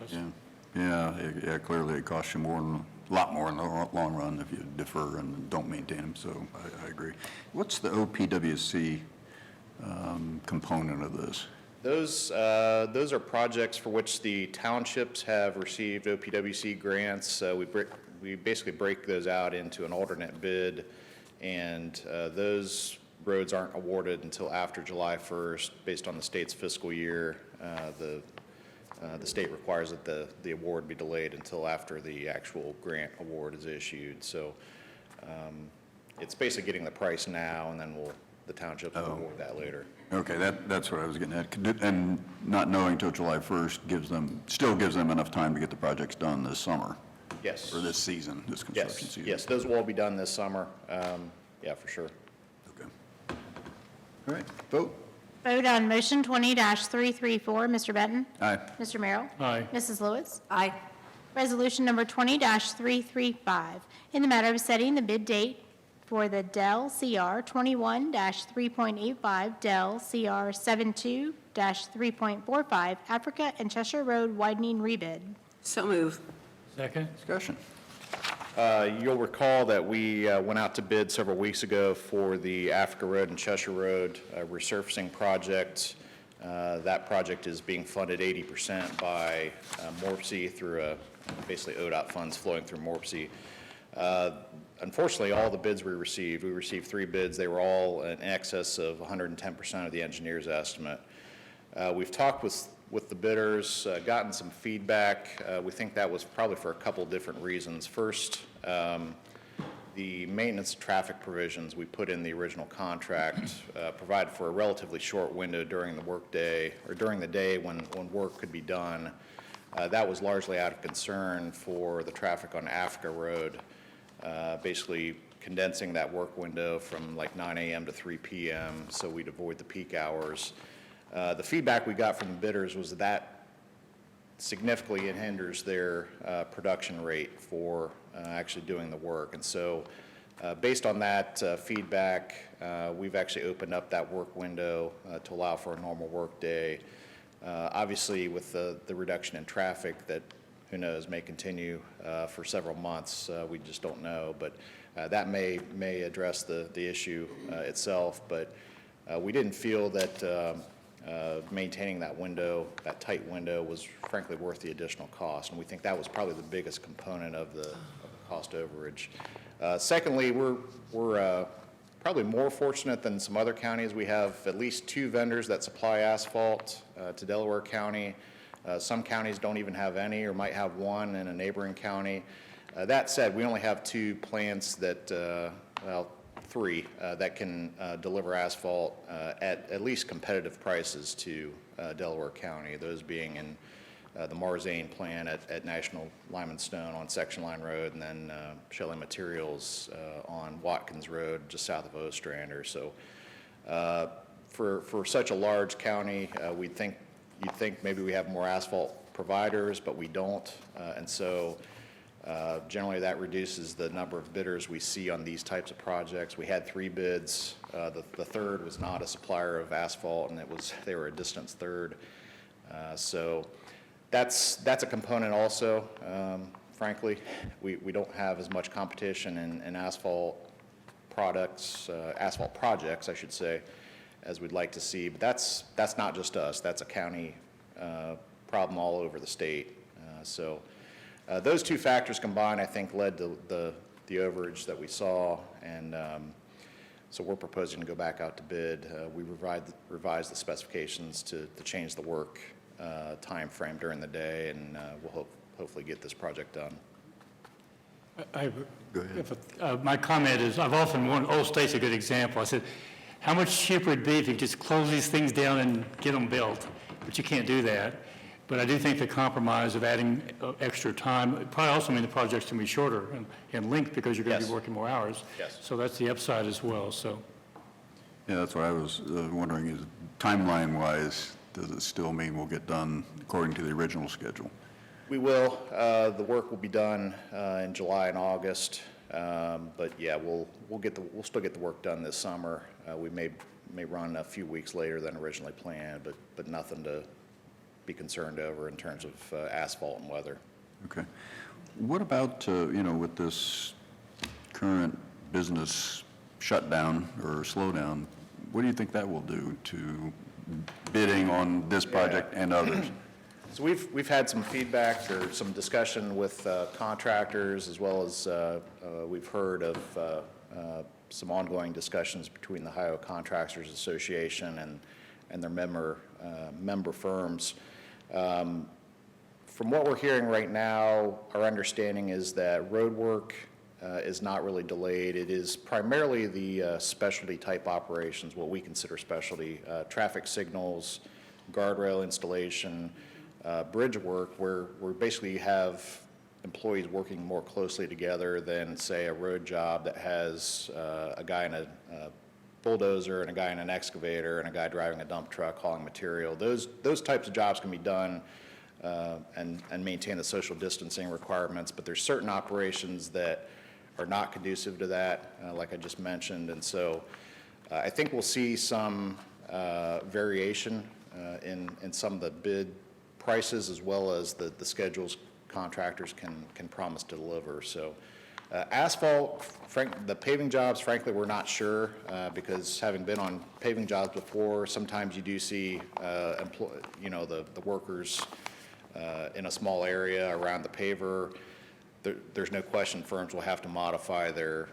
Speaker 1: Yeah, clearly it costs you a lot more in the long run if you defer and don't maintain them, so I agree. What's the OPWC component of this?
Speaker 8: Those are projects for which the townships have received OPWC grants. We basically break those out into an alternate bid, and those roads aren't awarded until after July 1st, based on the state's fiscal year. The state requires that the award be delayed until after the actual grant award is issued. So it's basically getting the price now, and then the townships will award that later.
Speaker 1: Okay, that's what I was getting at. And not knowing till July 1st still gives them enough time to get the projects done this summer?
Speaker 8: Yes.
Speaker 1: Or this season, this construction
Speaker 8: Yes,
Speaker 1: season?
Speaker 8: yes, those will all be done this summer. Yeah, for sure.
Speaker 1: Okay. All right, vote.
Speaker 3: Vote on motion 20-334. Mr. Benton?
Speaker 1: Aye.
Speaker 3: Mr. Merrill?
Speaker 4: Aye.
Speaker 3: Mrs. Lewis?
Speaker 2: Aye.
Speaker 3: Resolution number 20-335, in the matter of setting the bid date for the Dell CR 21-3.85, Dell CR 72-3.45, Africa and Cheshire Road widening rebid.
Speaker 2: So move.
Speaker 4: Second?
Speaker 1: Discussion.
Speaker 8: You'll recall that we went out to bid several weeks ago for the Africa Road and Cheshire Road resurfacing project. That project is being funded 80% by MORPC through basically ODOT funds flowing through MORPC. Unfortunately, all the bids we received 3 bids. They were all in excess of 110% of the engineer's estimate. We've talked with the bidders, gotten some feedback. We think that was probably for a couple different reasons. First, the maintenance traffic provisions we put in the original contract provide for a relatively short window during the workday, or during the day when work could be done. That was largely out of concern for the traffic on Africa Road, basically condensing that work window from like 9 a.m. to 3 p.m. so we'd avoid the peak hours. The feedback we got from the bidders was that significantly it hinders their production rate for actually doing the work. And so based on that feedback, we've actually opened up that work window to allow for a normal work day. Obviously, with the reduction in traffic that, who knows, may continue for several months, we just don't know. But that may address the issue itself. But we didn't feel that maintaining that window, that tight window, was frankly worth the additional cost. And we think that was probably the biggest component of the cost overage. Secondly, we're probably more fortunate than some other counties. We have at least 2 vendors that supply asphalt to Delaware County. Some counties don't even have any, or might have one in a neighboring county. That said, we only have 2 plants that, well, 3 that can deliver asphalt at least competitive prices to Delaware County, those being in the Marzane plant at National Lime and Stone on Section Line Road, and then Shelley Materials on Watkins Road just south of Ostrander. So for such a large county, you'd think maybe we have more asphalt providers, but we don't. And so generally that reduces the number of bidders we see on these types of projects. We had 3 bids. The third was not a supplier of asphalt, and they were a distance third. So that's a component also. Frankly, we don't have as much competition in asphalt projects, I should say, as we'd like to see. But that's not just us. That's a county problem all over the state. So those 2 factors combined, I think, led to the overage that we saw. And so we're proposing to go back out to bid. We revised the specifications to change the work time frame during the day, and we'll hopefully get this project done.
Speaker 1: Go ahead.
Speaker 4: My comment is, I've often wondered, Old State's a good example. I said, how much cheaper it'd be if you just close these things down and get them built? But you can't do that. But I do think the compromise of adding extra time, it probably also mean the project's going to be shorter in length because you're going to
Speaker 8: Yes.
Speaker 4: be working more hours.
Speaker 8: Yes.
Speaker 4: So that's the upside as well, so.
Speaker 1: Yeah, that's what I was wondering, is timeline-wise, does it still mean we'll get done according to the original schedule?
Speaker 8: We will. The work will be done in July and August. But yeah, we'll still get the work done this summer. We may run a few weeks later than originally planned, but nothing to be concerned over in terms of asphalt and weather.
Speaker 1: Okay. What about, with this current business shutdown or slowdown, what do you think that will do to bidding on this project and others?
Speaker 8: So we've had some feedback or some discussion with contractors, as well as we've heard of some ongoing discussions between the Ohio Contractors Association and their member firms. From what we're hearing right now, our understanding is that road work is not really delayed. It is primarily the specialty type operations, what we consider specialty, traffic signals, guardrail installation, bridge work, where basically you have employees working more closely together than, say, a road job that has a guy in a bulldozer and a guy in an excavator and a guy driving a dump truck hauling material. Those types of jobs can be done and maintain the social distancing requirements, but there's certain operations that are not conducive to that, like I just mentioned. And so I think we'll see some variation in some of the bid prices, as well as the schedules contractors can promise to deliver. So asphalt, the paving jobs, frankly, we're not sure, because having been on paving jobs before, sometimes you do see the workers in a small area around the paver. There's no question firms will have to modify their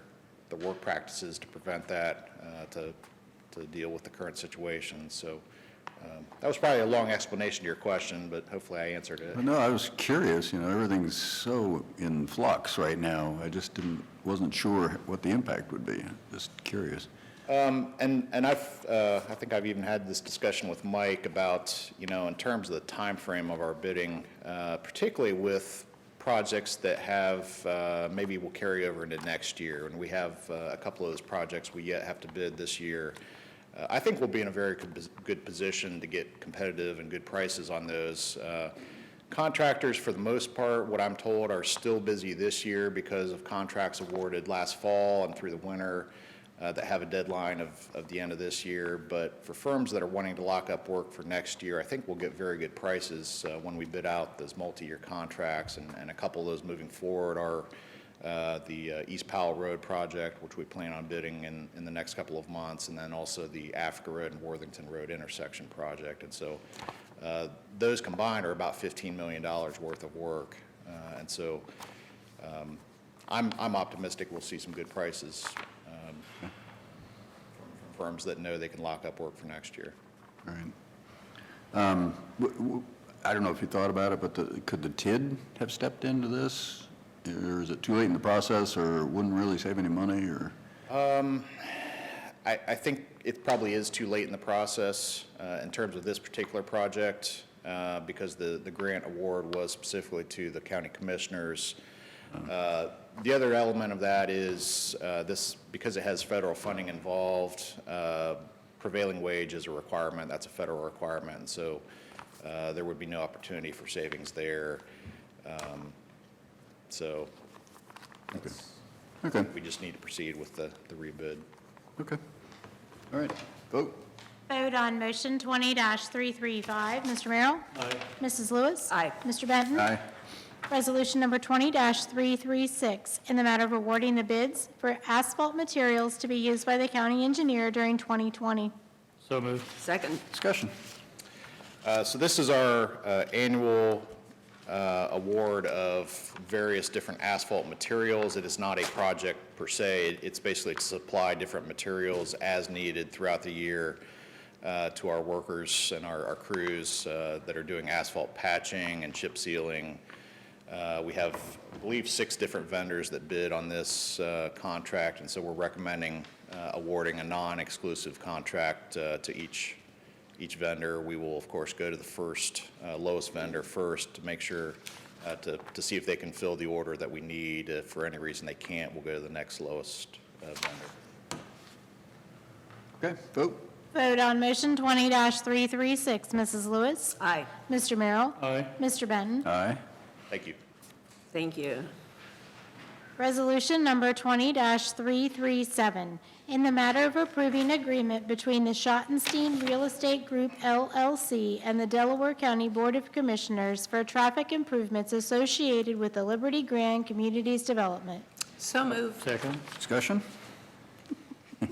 Speaker 8: work practices to prevent that, to deal with the current situation. So that was probably a long explanation to your question, but hopefully I answered it.
Speaker 1: No, I was curious, everything's so in flux right now. I just wasn't sure what the impact would be. Just curious.
Speaker 8: And I think I've even had this discussion with Mike about, in terms of the time frame of our bidding, particularly with projects that have, maybe will carry over into next year. And we have a couple of those projects we yet have to bid this year. I think we'll be in a very good position to get competitive and good prices on those. Contractors, for the most part, what I'm told, are still busy this year because of contracts awarded last fall and through the winter that have a deadline of the end of this year. But for firms that are wanting to lock up work for next year, I think we'll get very good prices when we bid out those multi-year contracts. And a couple of those moving forward are the East Powell Road project, which we plan on bidding in the next couple of months, and then also the Africa Road and Worthington Road intersection project. And so those combined are about $15 million worth of work. And so I'm optimistic we'll see some good prices from firms that know they can lock up work for next year.
Speaker 1: All right. I don't know if you thought about it, but could the TID have stepped into this? Or is it too late in the process, or wouldn't really save any money, or?
Speaker 8: I think it probably is too late in the process in terms of this particular project, because the grant award was specifically to the county commissioners. The other element of that is this, because it has federal funding involved, prevailing wage is a requirement. That's a federal requirement, and so there would be no opportunity for savings there. So
Speaker 1: Okay.
Speaker 8: we just need to proceed with the rebid.
Speaker 1: Okay. All right. Vote.
Speaker 3: Vote on motion 20-335. Mr. Merrill? Aye. Mrs. Lewis?
Speaker 2: Aye.
Speaker 3: Mr. Benton?
Speaker 1: Aye.
Speaker 3: Resolution number 20-336, in the matter of awarding the bids for asphalt materials to be used by the county engineer during 2020.
Speaker 4: So moved.
Speaker 2: Second.
Speaker 1: Discussion.
Speaker 8: So this is our annual award of various different asphalt materials. It is not a project per se. It's basically to supply different materials as needed throughout the year to our workers and our crews that are doing asphalt patching and chip sealing. We have, I believe, 6 different vendors that bid on this contract, and so we're recommending awarding a non-exclusive contract to each each vendor. We will, of course, go to the first, lowest vendor first to make sure, to see if they can fill the order that we need. If for any reason they can't, we'll go to the next lowest vendor.
Speaker 1: Okay, vote.
Speaker 3: Vote on motion 20-336. Mrs. Lewis?
Speaker 2: Aye.
Speaker 3: Mr. Merrill?
Speaker 4: Aye.
Speaker 3: Mr. Benton?
Speaker 1: Aye.
Speaker 8: Thank you.
Speaker 2: Thank you.
Speaker 3: Resolution number 20-337, in the matter of approving agreement between the Schottenstein Real Estate Group LLC and the Delaware County Board of Commissioners for traffic improvements associated with the Liberty Grand Communities Development.
Speaker 2: So moved.
Speaker 4: Second.
Speaker 1: Discussion?
Speaker 8: All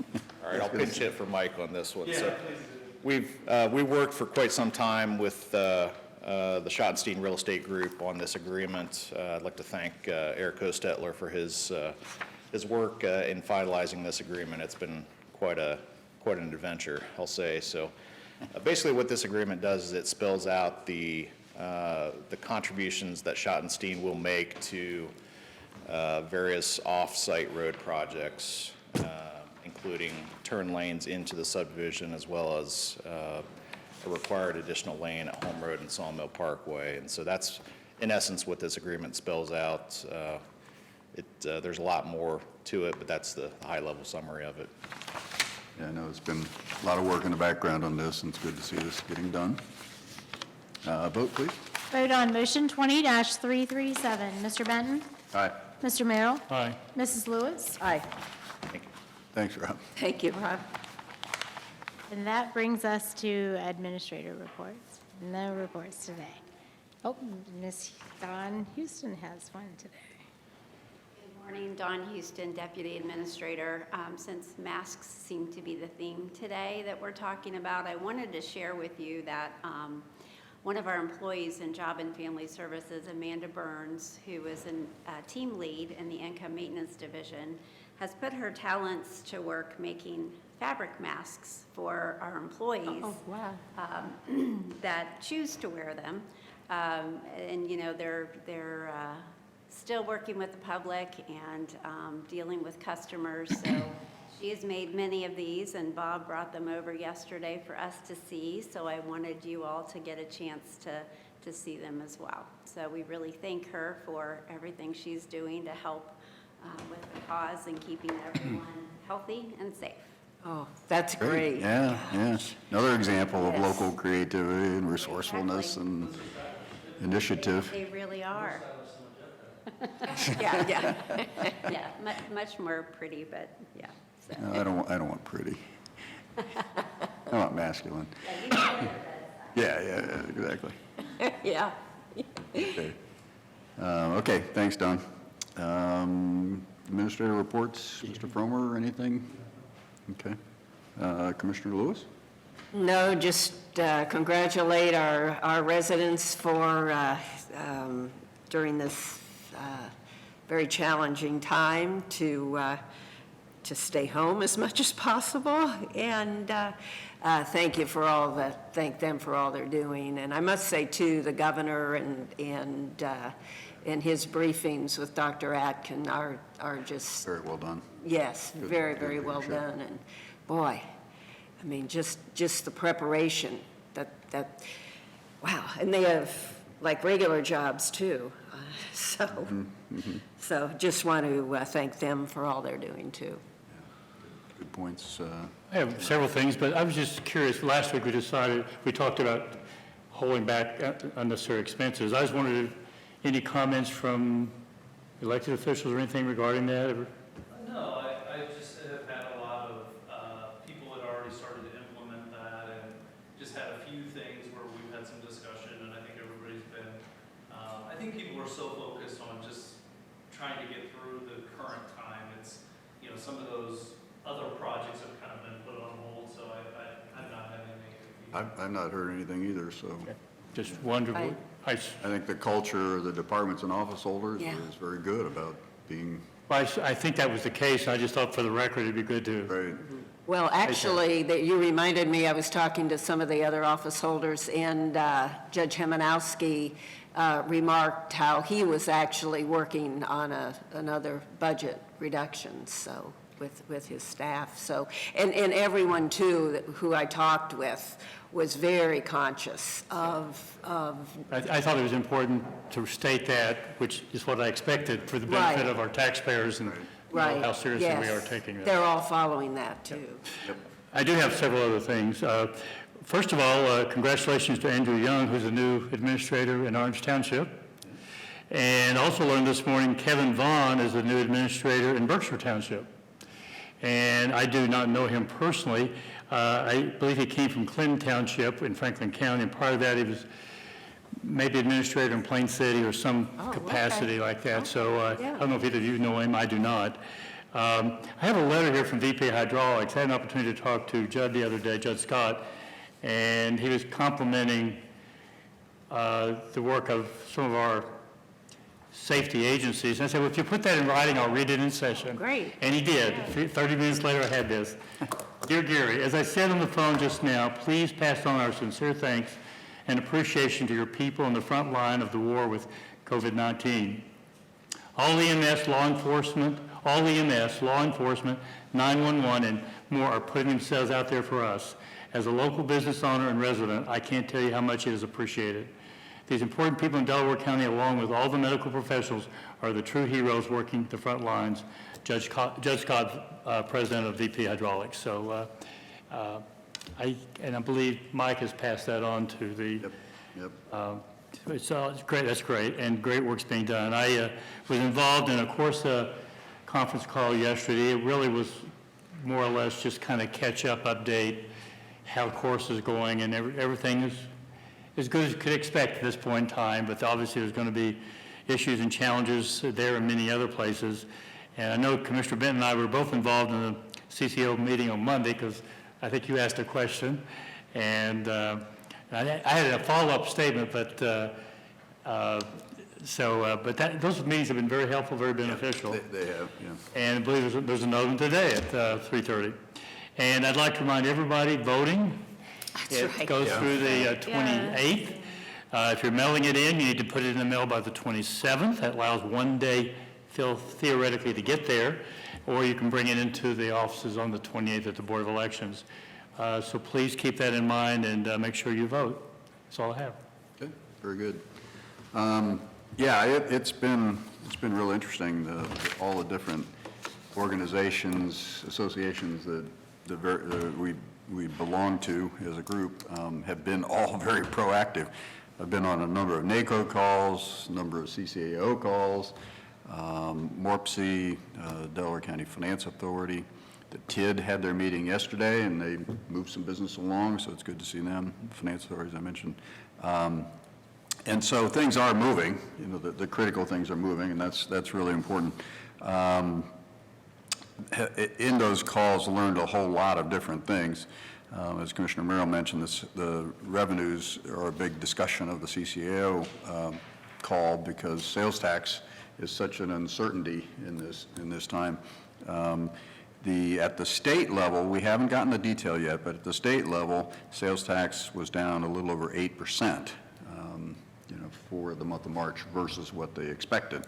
Speaker 8: right, I'll pinch hit for Mike on this one. So we worked for quite some time with the Schottenstein Real Estate Group on this agreement. I'd like to thank Eric Hostetler for his work in finalizing this agreement. It's been quite an adventure, I'll say. So basically what this agreement does is it spells out the contributions that Schottenstein will make to various off-site road projects, including turn lanes into the subdivision, as well as a required additional lane at Home Road and Sawmill Parkway. And so that's, in essence, what this agreement spells out. There's a lot more to it, but that's the high-level summary of it.
Speaker 1: Yeah, I know it's been a lot of work in the background on this, and it's good to see this getting done. Vote, please.
Speaker 3: Vote on motion 20-337. Mr. Benton?
Speaker 1: Aye.
Speaker 3: Mr. Merrill?
Speaker 4: Aye.
Speaker 3: Mrs. Lewis?
Speaker 2: Aye.
Speaker 1: Thanks, Rob.
Speaker 2: Thank you, Rob.
Speaker 3: And that brings us to administrator reports. No reports today. Oh, Ms. Dawn Houston has one today.
Speaker 9: Good morning, Dawn Houston, Deputy Administrator. Since masks seem to be the theme today that we're talking about, I wanted to share with you that one of our employees in Job and Family Services, Amanda Burns, who is a team lead in the Income Maintenance Division, has put her talents to work making fabric masks for our employees.
Speaker 2: Oh, wow.
Speaker 9: That choose to wear them. And, you know, they're still working with the public and dealing with customers. So she has made many of these, and Bob brought them over yesterday for us to see. So I wanted you all to get a chance to see them as well. So we really thank her for everything she's doing to help with the cause and keeping everyone healthy and safe.
Speaker 2: Oh, that's great.
Speaker 1: Yeah, yeah. Another example of
Speaker 9: Yes.
Speaker 1: local creativity and resourcefulness and initiative.
Speaker 9: They really are.
Speaker 2: Yeah, yeah.
Speaker 9: Yeah, much more pretty, but yeah. So.
Speaker 1: No, I don't want pretty. I want masculine. Yeah, exactly.
Speaker 2: Yeah.
Speaker 1: Okay. Okay, thanks, Don. Administrator reports, Mr. Fromer, anything? Okay. Commissioner Lewis?
Speaker 2: No, just congratulate our residents for, during this very challenging time, to stay home as much as possible. And thank them for all they're doing. And I must say, too, the governor and his briefings with Dr. Atkin are just,
Speaker 1: Very well done.
Speaker 2: yes,
Speaker 1: Good,
Speaker 2: very,
Speaker 1: good
Speaker 2: very well
Speaker 1: leadership.
Speaker 2: done. And boy, I mean, just the preparation that, wow. And they have like regular jobs too. So just want to thank them for all they're doing too.
Speaker 1: Good points.
Speaker 4: I have several things, but I was just curious. Last week, we talked about holding back unnecessary expenses. I was wondering if any comments from elected officials or anything regarding that?
Speaker 6: No, I just have had a lot of people that already started to implement that, and just had a few things where we've had some discussion, and I think everybody's been, I think people are so focused on just trying to get through the current time. It's, you know, some of those other projects have kind of been put on hold, so I've not had any negative feedback.
Speaker 1: I've not heard anything either, so
Speaker 4: Just wondered.
Speaker 1: I think the culture of the departments and office holders
Speaker 2: Yeah.
Speaker 1: is very good about being,
Speaker 4: I think that was the case. I just thought for the record, it'd be good to.
Speaker 1: right,
Speaker 2: Well, actually, that you reminded me, I was talking to some of the other office holders, and Judge Hemanowski remarked how he was actually working on another budget reduction, so with his staff. So, and everyone too, who I talked with, was very conscious of
Speaker 4: I thought it was important to state that, which is what I expected for the benefit
Speaker 2: Right.
Speaker 4: of our taxpayers and you know,
Speaker 2: right.
Speaker 4: how seriously we
Speaker 2: yes.
Speaker 4: are taking this.
Speaker 2: They're all following that too.
Speaker 4: I do have several other things. First of all, congratulations to Andrew Young, who's the new administrator in Orange Township. And also learned this morning Kevin Vaughn is the new administrator in Berkshire Township. And I do not know him personally. I believe he came from Clinton Township in Franklin County, and prior to that, he was maybe administrator in Plain City or some capacity like that. So
Speaker 2: Yeah.
Speaker 4: I don't know if either of you know him. I do not. I have a letter here from VP Hydraulics. I had an opportunity to talk to Judd the other day, Judd Scott, and he was complimenting the work of some of our safety agencies. And I said, well, if you put that in writing, I'll read it in session.
Speaker 2: Great.
Speaker 4: And he did. 30 minutes later, I had this. Dear Gary, as I said on the phone just now, please pass on our sincere thanks and appreciation to your people on the front line of the war with COVID-19. All EMS, law enforcement, 911, and more are putting themselves out there for us. As a local business owner and resident, I can't tell you how much it is appreciated. These important people in Delaware County, along with all the medical professionals, are the true heroes working the front lines. Judge Scott, president of VP Hydraulics. So I believe Mike has passed that on to the,
Speaker 1: Yep.
Speaker 4: it's great, that's great, and great work's being done. I was involved in a Corsa conference call yesterday. It really was more or less just kind of catch-up update, how Corsa is going, and everything is as good as you could expect at this point in time, but obviously there's going to be issues and challenges there and many other places. And I know Commissioner Benton and I were both involved in the CCO meeting on Monday because I think you asked a question. And I had a follow-up statement, but those meetings have been very helpful, very beneficial.
Speaker 1: They have, yeah.
Speaker 4: And I believe there's another one today at 3:30. And I'd like to remind everybody, voting,
Speaker 2: That's right.
Speaker 4: it goes through the 28th. If you're mailing it in, you need to put it in the mail by the 27th. That allows one day theoretically to get there, or you can bring it into the offices on the 28th at the Board of Elections. So please keep that in mind and make sure you vote. That's all I have.
Speaker 1: Okay, very good. Yeah, it's been real interesting, all the different organizations, associations that we belong to as a group have been all very proactive. I've been on a number of NACO calls, a number of CCAO calls, MORPC, Delaware County Finance Authority. The TID had their meeting yesterday, and they moved some business along, so it's good to see them. Finance Authority, as I mentioned. And so things are moving. You know, the critical things are moving, and that's really important. In those calls, learned a whole lot of different things. As Commissioner Merrill mentioned, the revenues are a big discussion of the CCAO call because sales tax is such an uncertainty in this time. At the state level, we haven't gotten the detail yet, but at the state level, sales tax was down a little over 8%, for the month of March versus what they expected.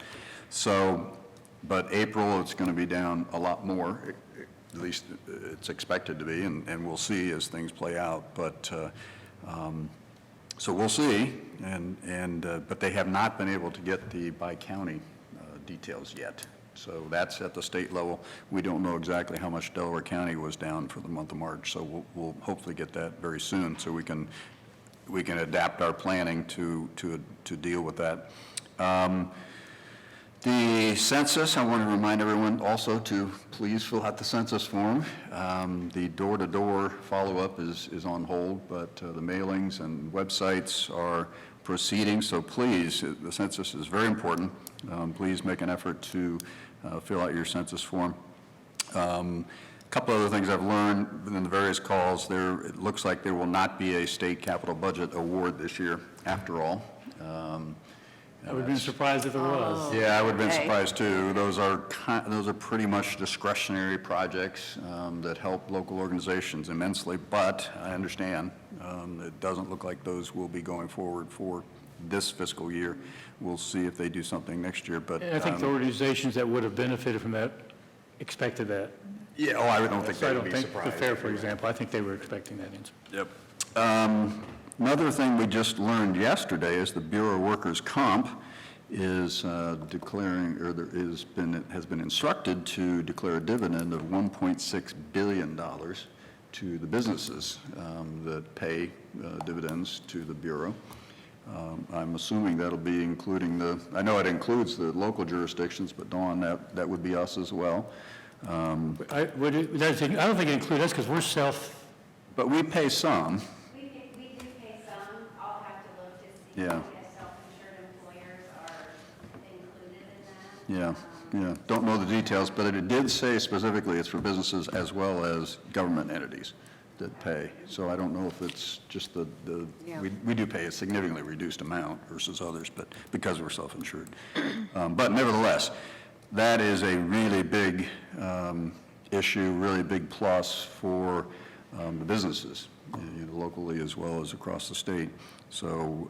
Speaker 1: So, but April, it's going to be down a lot more. At least it's expected to be, and we'll see as things play out. But so we'll see, but they have not been able to get the by-county details yet. So that's at the state level. We don't know exactly how much Delaware County was down for the month of March, so we'll hopefully get that very soon, so we can adapt our planning to deal with that. The census, I want to remind everyone also to please fill out the census form. The door-to-door follow-up is on hold, but the mailings and websites are proceeding, so please, the census is very important. Please make an effort to fill out your census form. A couple other things I've learned in the various calls, it looks like there will not be a state capital budget award this year after all.
Speaker 4: I would have been surprised if there was.
Speaker 1: Yeah, I would have been
Speaker 2: Okay.
Speaker 1: surprised too. Those are pretty much discretionary projects that help local organizations immensely, but I understand it doesn't look like those will be going forward for this fiscal year. We'll see if they do something next year, but
Speaker 4: And I think the organizations that would have benefited from that expected that.
Speaker 1: Yeah, oh, I don't think
Speaker 4: So I
Speaker 1: they
Speaker 4: don't
Speaker 1: would be
Speaker 4: think, the
Speaker 1: surprised.
Speaker 4: fair, for example, I think they were expecting that answer.
Speaker 1: Yep. Another thing we just learned yesterday is the Bureau of Workers' Comp is declaring, or has been instructed to declare a dividend of $1.6 billion to the businesses that pay dividends to the Bureau. I'm assuming that'll be including I know it includes the local jurisdictions, but Dawn, that would be us as well.
Speaker 4: I don't think it includes us because we're
Speaker 1: But we pay some.
Speaker 9: We do pay some. I'll have to look to see
Speaker 1: Yeah.
Speaker 9: if self-insured employers are included in that.
Speaker 1: Yeah. Don't know the details, but it did say specifically it's for businesses as well as government entities that pay. So I don't know if it's just we do pay a significantly reduced amount versus others, but because we're self-insured. But nevertheless, that is a really big issue, really big plus for the businesses, locally as well as across the state. So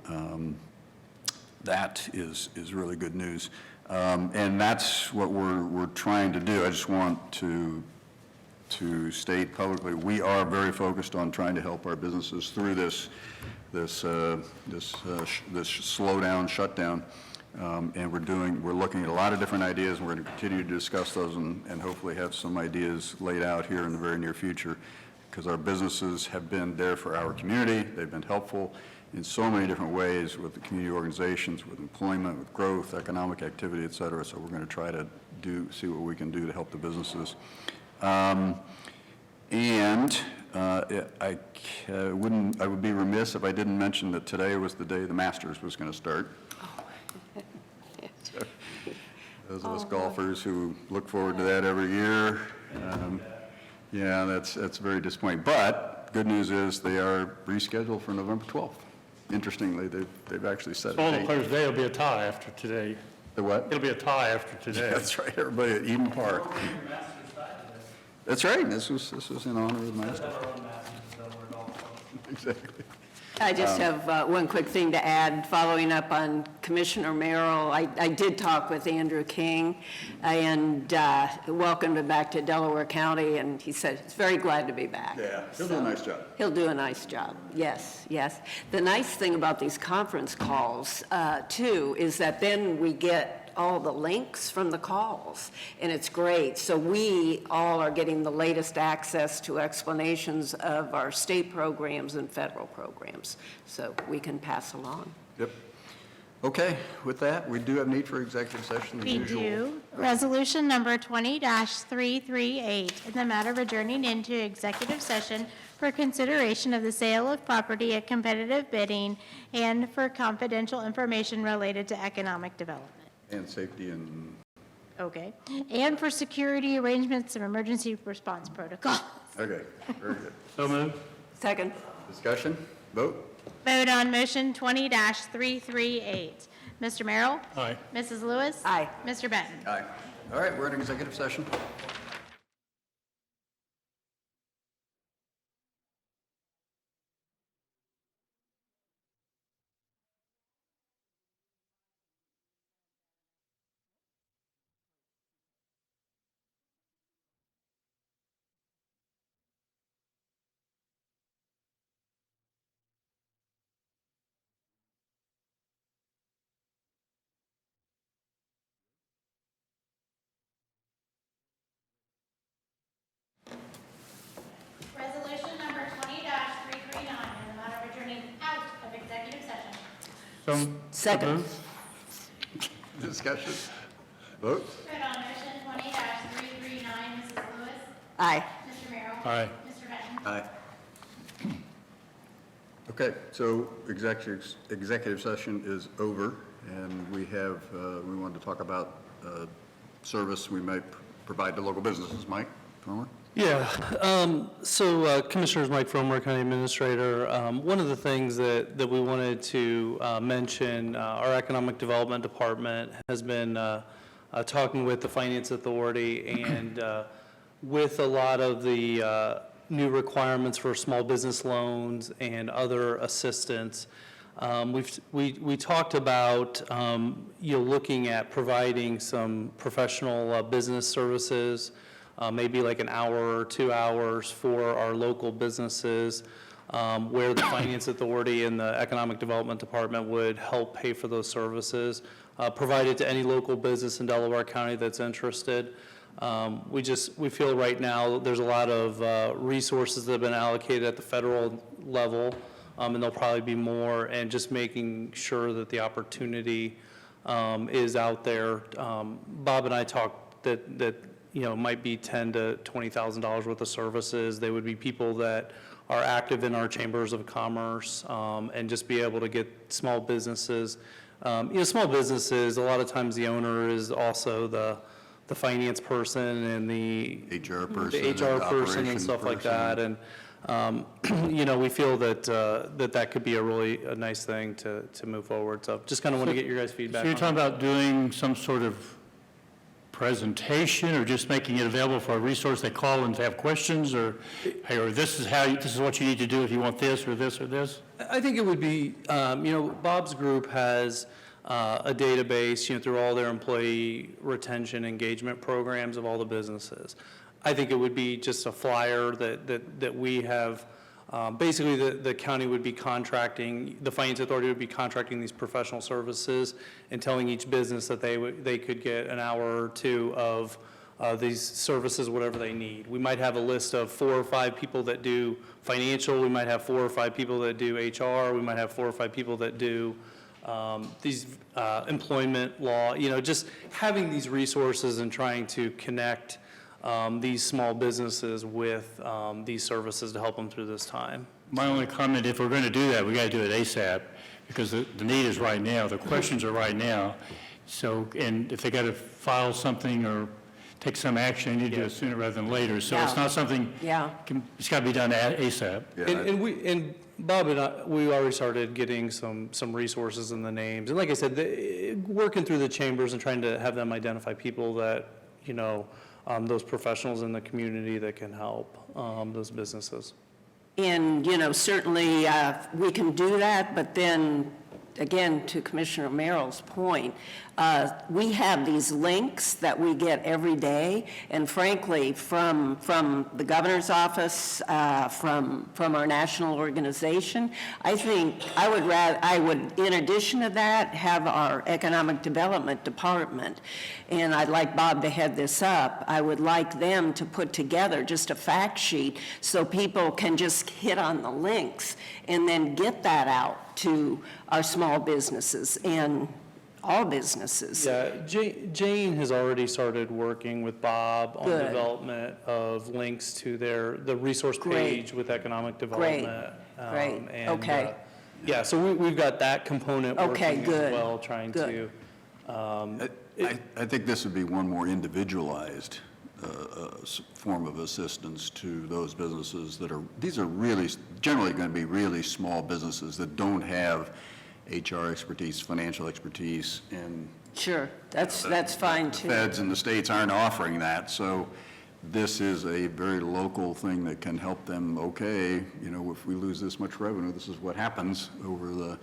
Speaker 1: that is really good news. And that's what we're trying to do. I just want to state publicly, we are very focused on trying to help our businesses through this slowdown, shutdown. And we're looking at a lot of different ideas, and we're going to continue to discuss those and hopefully have some ideas laid out here in the very near future, because our businesses have been there for our community. They've been helpful in so many different ways with the community organizations, with employment, with growth, economic activity, et cetera. So we're going to try to see what we can do to help the businesses. I would be remiss if I didn't mention that today was the day the Masters was going to start. So, those of us golfers who look forward to that every year, yeah, that's very disappointing. But good news is they are rescheduled for November 12th. Interestingly, they've actually set a
Speaker 4: All the
Speaker 1: date.
Speaker 4: players today will be a tie after today.
Speaker 1: The what?
Speaker 4: It'll be a tie after today.
Speaker 1: That's right, everybody at Eden Park. That's right, this was in honor of the Masters. Exactly.
Speaker 2: I just have one quick thing to add, following up on Commissioner Merrill. I did talk with Andrew King and welcomed him back to Delaware County, and he said he's very glad to be back.
Speaker 1: Yeah, he'll do a nice job.
Speaker 2: He'll do a nice job, yes, yes. The nice thing about these conference calls, too, is that then we get all the links from the calls, and it's great. So we all are getting the latest access to explanations of our state programs and federal programs, so we can pass along.
Speaker 1: Yep. Okay, with that, we do have need for executive session, the
Speaker 3: We
Speaker 1: usual.
Speaker 3: do. Resolution number 20-338, in the matter of adjourning into executive session for consideration of the sale of property at competitive bidding and for confidential information related to economic development.
Speaker 1: And safety and,
Speaker 3: Okay. And for security arrangements and emergency response protocols.
Speaker 1: okay, very good.
Speaker 4: So moved.
Speaker 2: Second.
Speaker 1: Discussion, vote?
Speaker 3: Vote on motion 20-338. Mr. Merrill?
Speaker 4: Aye.
Speaker 3: Mrs. Lewis?
Speaker 2: Aye.
Speaker 3: Mr. Benton?
Speaker 1: Aye. All right, we're in executive session.
Speaker 3: Resolution number 20-339, in the matter of adjourning out of executive session.
Speaker 4: So
Speaker 2: Second.
Speaker 4: moved.
Speaker 1: Discussion, vote?
Speaker 3: Vote on motion 20-339, Mrs. Lewis?
Speaker 2: Aye.
Speaker 3: Mr. Merrill?
Speaker 4: Aye.
Speaker 3: Mr. Benton?
Speaker 1: Aye. Okay, so executive session is over, and we wanted to talk about service we might provide to local businesses. Mike, Palmer?
Speaker 6: Yeah, so Commissioners, Mike Fromer, County Administrator, one of the things that we wanted to mention, our Economic Development Department has been talking with the Finance Authority, and with a lot of the new requirements for small business loans and other assistance, we talked about looking at providing some professional business services maybe like an hour or 2 hours for our local businesses, where the Finance Authority and the Economic Development Department would help pay for those services, provided to any local business in Delaware County that's interested. We feel right now there's a lot of resources that have been allocated at the federal level, and there'll probably be more, and just making sure that the opportunity is out there. Bob and I talked that might be $10,000 to $20,000 worth of services. They would be people that are active in our chambers of commerce, and just be able to get small businesses. Small businesses, a lot of times the owner is also the finance person and the
Speaker 1: HR person.
Speaker 6: the HR person and
Speaker 1: operations
Speaker 6: stuff like
Speaker 1: person.
Speaker 6: that. And, we feel that, that could be a nice thing to move forward. So just kind of want to get your guys' feedback.
Speaker 4: So you're
Speaker 6: on
Speaker 4: talking about doing some sort of presentation, or just making it available for a resource they call and have questions, or, hey, or this is what you need to do if you want this or this or this?
Speaker 6: I think it would be, Bob's group has a database, through all their employee retention engagement programs of all the businesses. I think it would be just a flyer that we have. Basically, the county would be contracting, the Finance Authority would be contracting these professional services and telling each business that they could get an hour or two of these services, whatever they need. We might have a list of 4 or 5 people that do financial. We might have 4 or 5 people that do HR. We might have 4 or 5 people that do these employment law. Just having these resources and trying to connect these small businesses with these services to help them through this time.
Speaker 4: My only comment, if we're going to do that, we got to do it ASAP, because the need is right now, the questions are right now. So, and if they got to file something or take some action, you need to do it sooner rather than later. So it's
Speaker 2: Yeah.
Speaker 4: not something,
Speaker 2: Yeah.
Speaker 4: it's got to be done ASAP.
Speaker 1: Yeah,
Speaker 6: And Bob and I, we already started getting some resources and the names. And like I said, working through the chambers and trying to have them identify people that, those professionals in the community that can help those businesses.
Speaker 2: And, certainly, we can do that, but then, again, to Commissioner Merrill's point, we have these links that we get every day, and frankly, from the governor's office, from our national organization, I think I would, in addition to that, have our Economic Development Department, and I'd like Bob to head this up. I would like them to put together just a fact sheet so people can just hit on the links and then get that out to our small businesses and all businesses.
Speaker 6: Yeah, Jane has already started working with Bob on
Speaker 2: Good.
Speaker 6: development of links to the resource
Speaker 2: Great.
Speaker 6: page with economic development.
Speaker 2: Great.
Speaker 6: And,
Speaker 2: Okay.
Speaker 6: Yeah, so we've got that component
Speaker 2: Okay,
Speaker 6: working
Speaker 2: good.
Speaker 6: as well, trying to.
Speaker 2: Good.
Speaker 1: I think this would be one more individualized form of assistance to those businesses these are really, generally going to be really small businesses that don't have HR expertise, financial expertise, and
Speaker 2: Sure, that's fine
Speaker 1: the
Speaker 2: too.
Speaker 1: feds and the states aren't offering that. So this is a very local thing that can help them, okay, if we lose this much revenue, this is what happens over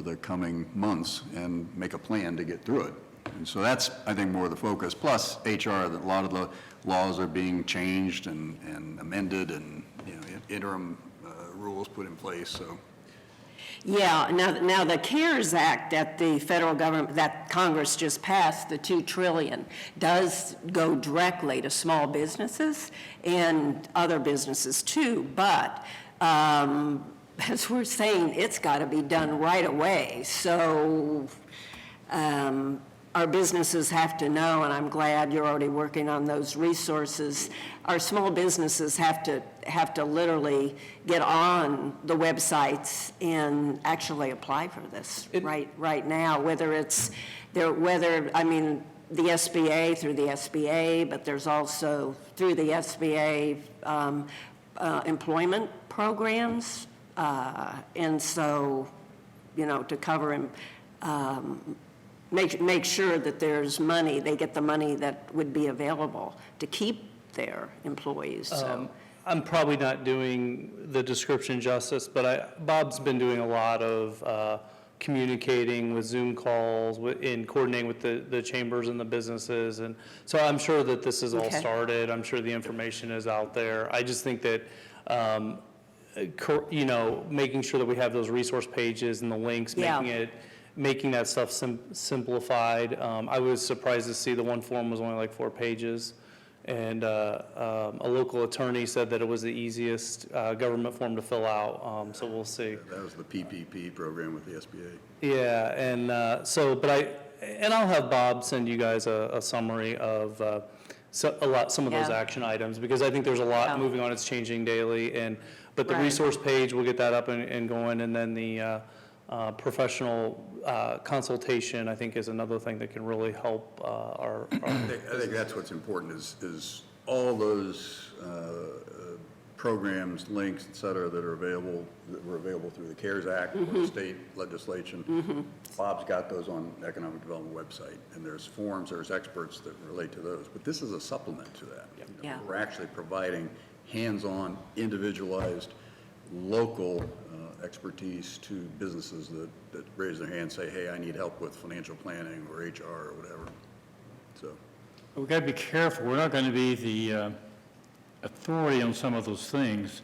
Speaker 1: the coming months, and make a plan to get through it. And so that's, I think, more the focus. Plus HR, a lot of the laws are being changed and amended, and interim rules put in place, so.
Speaker 2: Yeah, now the CARES Act that the federal government, that Congress just passed, the $2 trillion, does go directly to small businesses and other businesses too, but as we're saying, it's got to be done right away. So our businesses have to know, and I'm glad you're already working on those resources. Our small businesses have to literally get on the websites and actually apply for this right now, whether the SBA, through the SBA, but there's also through the SBA employment programs, and so, to cover make sure that there's money, they get the money that would be available to keep their employees, so.
Speaker 6: I'm probably not doing the description justice, but Bob's been doing a lot of communicating with Zoom calls, in coordinating with the chambers and the businesses. And so I'm sure that this is all
Speaker 2: Okay.
Speaker 6: started. I'm sure the information is out there. I just think that, making sure that we have those resource pages and the links,
Speaker 2: Yeah.
Speaker 6: making that stuff simplified. I was surprised to see the one form was only like 4 pages. And a local attorney said that it was the easiest government form to fill out, so we'll see.
Speaker 1: That was the PPP program with the SBA.
Speaker 6: Yeah, and I'll have Bob send you guys a summary of some of those
Speaker 2: Yeah.
Speaker 6: action items, because I think there's a lot
Speaker 2: Yeah.
Speaker 6: moving on, it's changing daily, but the
Speaker 2: Right.
Speaker 6: resource page, we'll get that up and going, and then the professional consultation, I think, is another thing that can really help our
Speaker 1: I think that's what's important is all those programs, links, et cetera, that were available through the CARES Act or the state legislation. Bob's got those on the Economic Development website, and there's forms, there's experts that relate to those. But this is a supplement to that. You know,
Speaker 2: Yeah.
Speaker 1: We're actually providing hands-on, individualized, local expertise to businesses that raise their hand and say, hey, I need help with financial planning or HR or whatever. So,
Speaker 4: We've got to be careful. We're not going to be the authority on some of those things.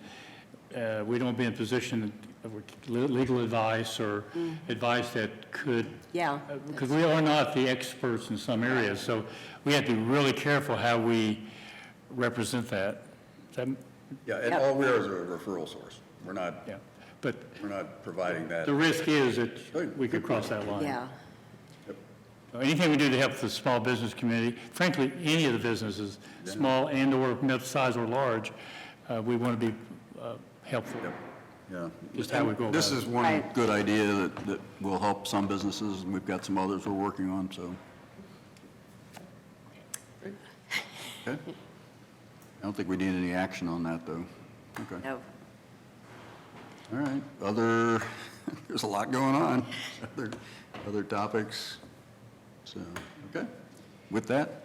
Speaker 4: We don't be in a position of legal advice or advice that could,
Speaker 2: Yeah.
Speaker 4: because we are not the experts in some areas. So we have to be really careful how we represent that.
Speaker 1: yeah, and
Speaker 2: Yeah.
Speaker 1: all we are is a referral source. We're not,
Speaker 4: Yeah. But
Speaker 1: we're not providing that.
Speaker 4: the risk is that we could cross that line.
Speaker 2: Yeah.
Speaker 4: Anything we do to help the small business community, frankly, any of the businesses, small and/or mid-size or large, we want to be helpful.
Speaker 1: Yeah.
Speaker 4: Just how we go
Speaker 1: This
Speaker 4: about
Speaker 1: is
Speaker 4: it.
Speaker 1: one
Speaker 2: Right.
Speaker 1: good idea that will help some businesses, and we've got some others we're working on, so. Okay. I don't think we need any action on that, though. Okay.
Speaker 2: No.
Speaker 1: All right. There's a lot going on. Other topics. So, okay. With that,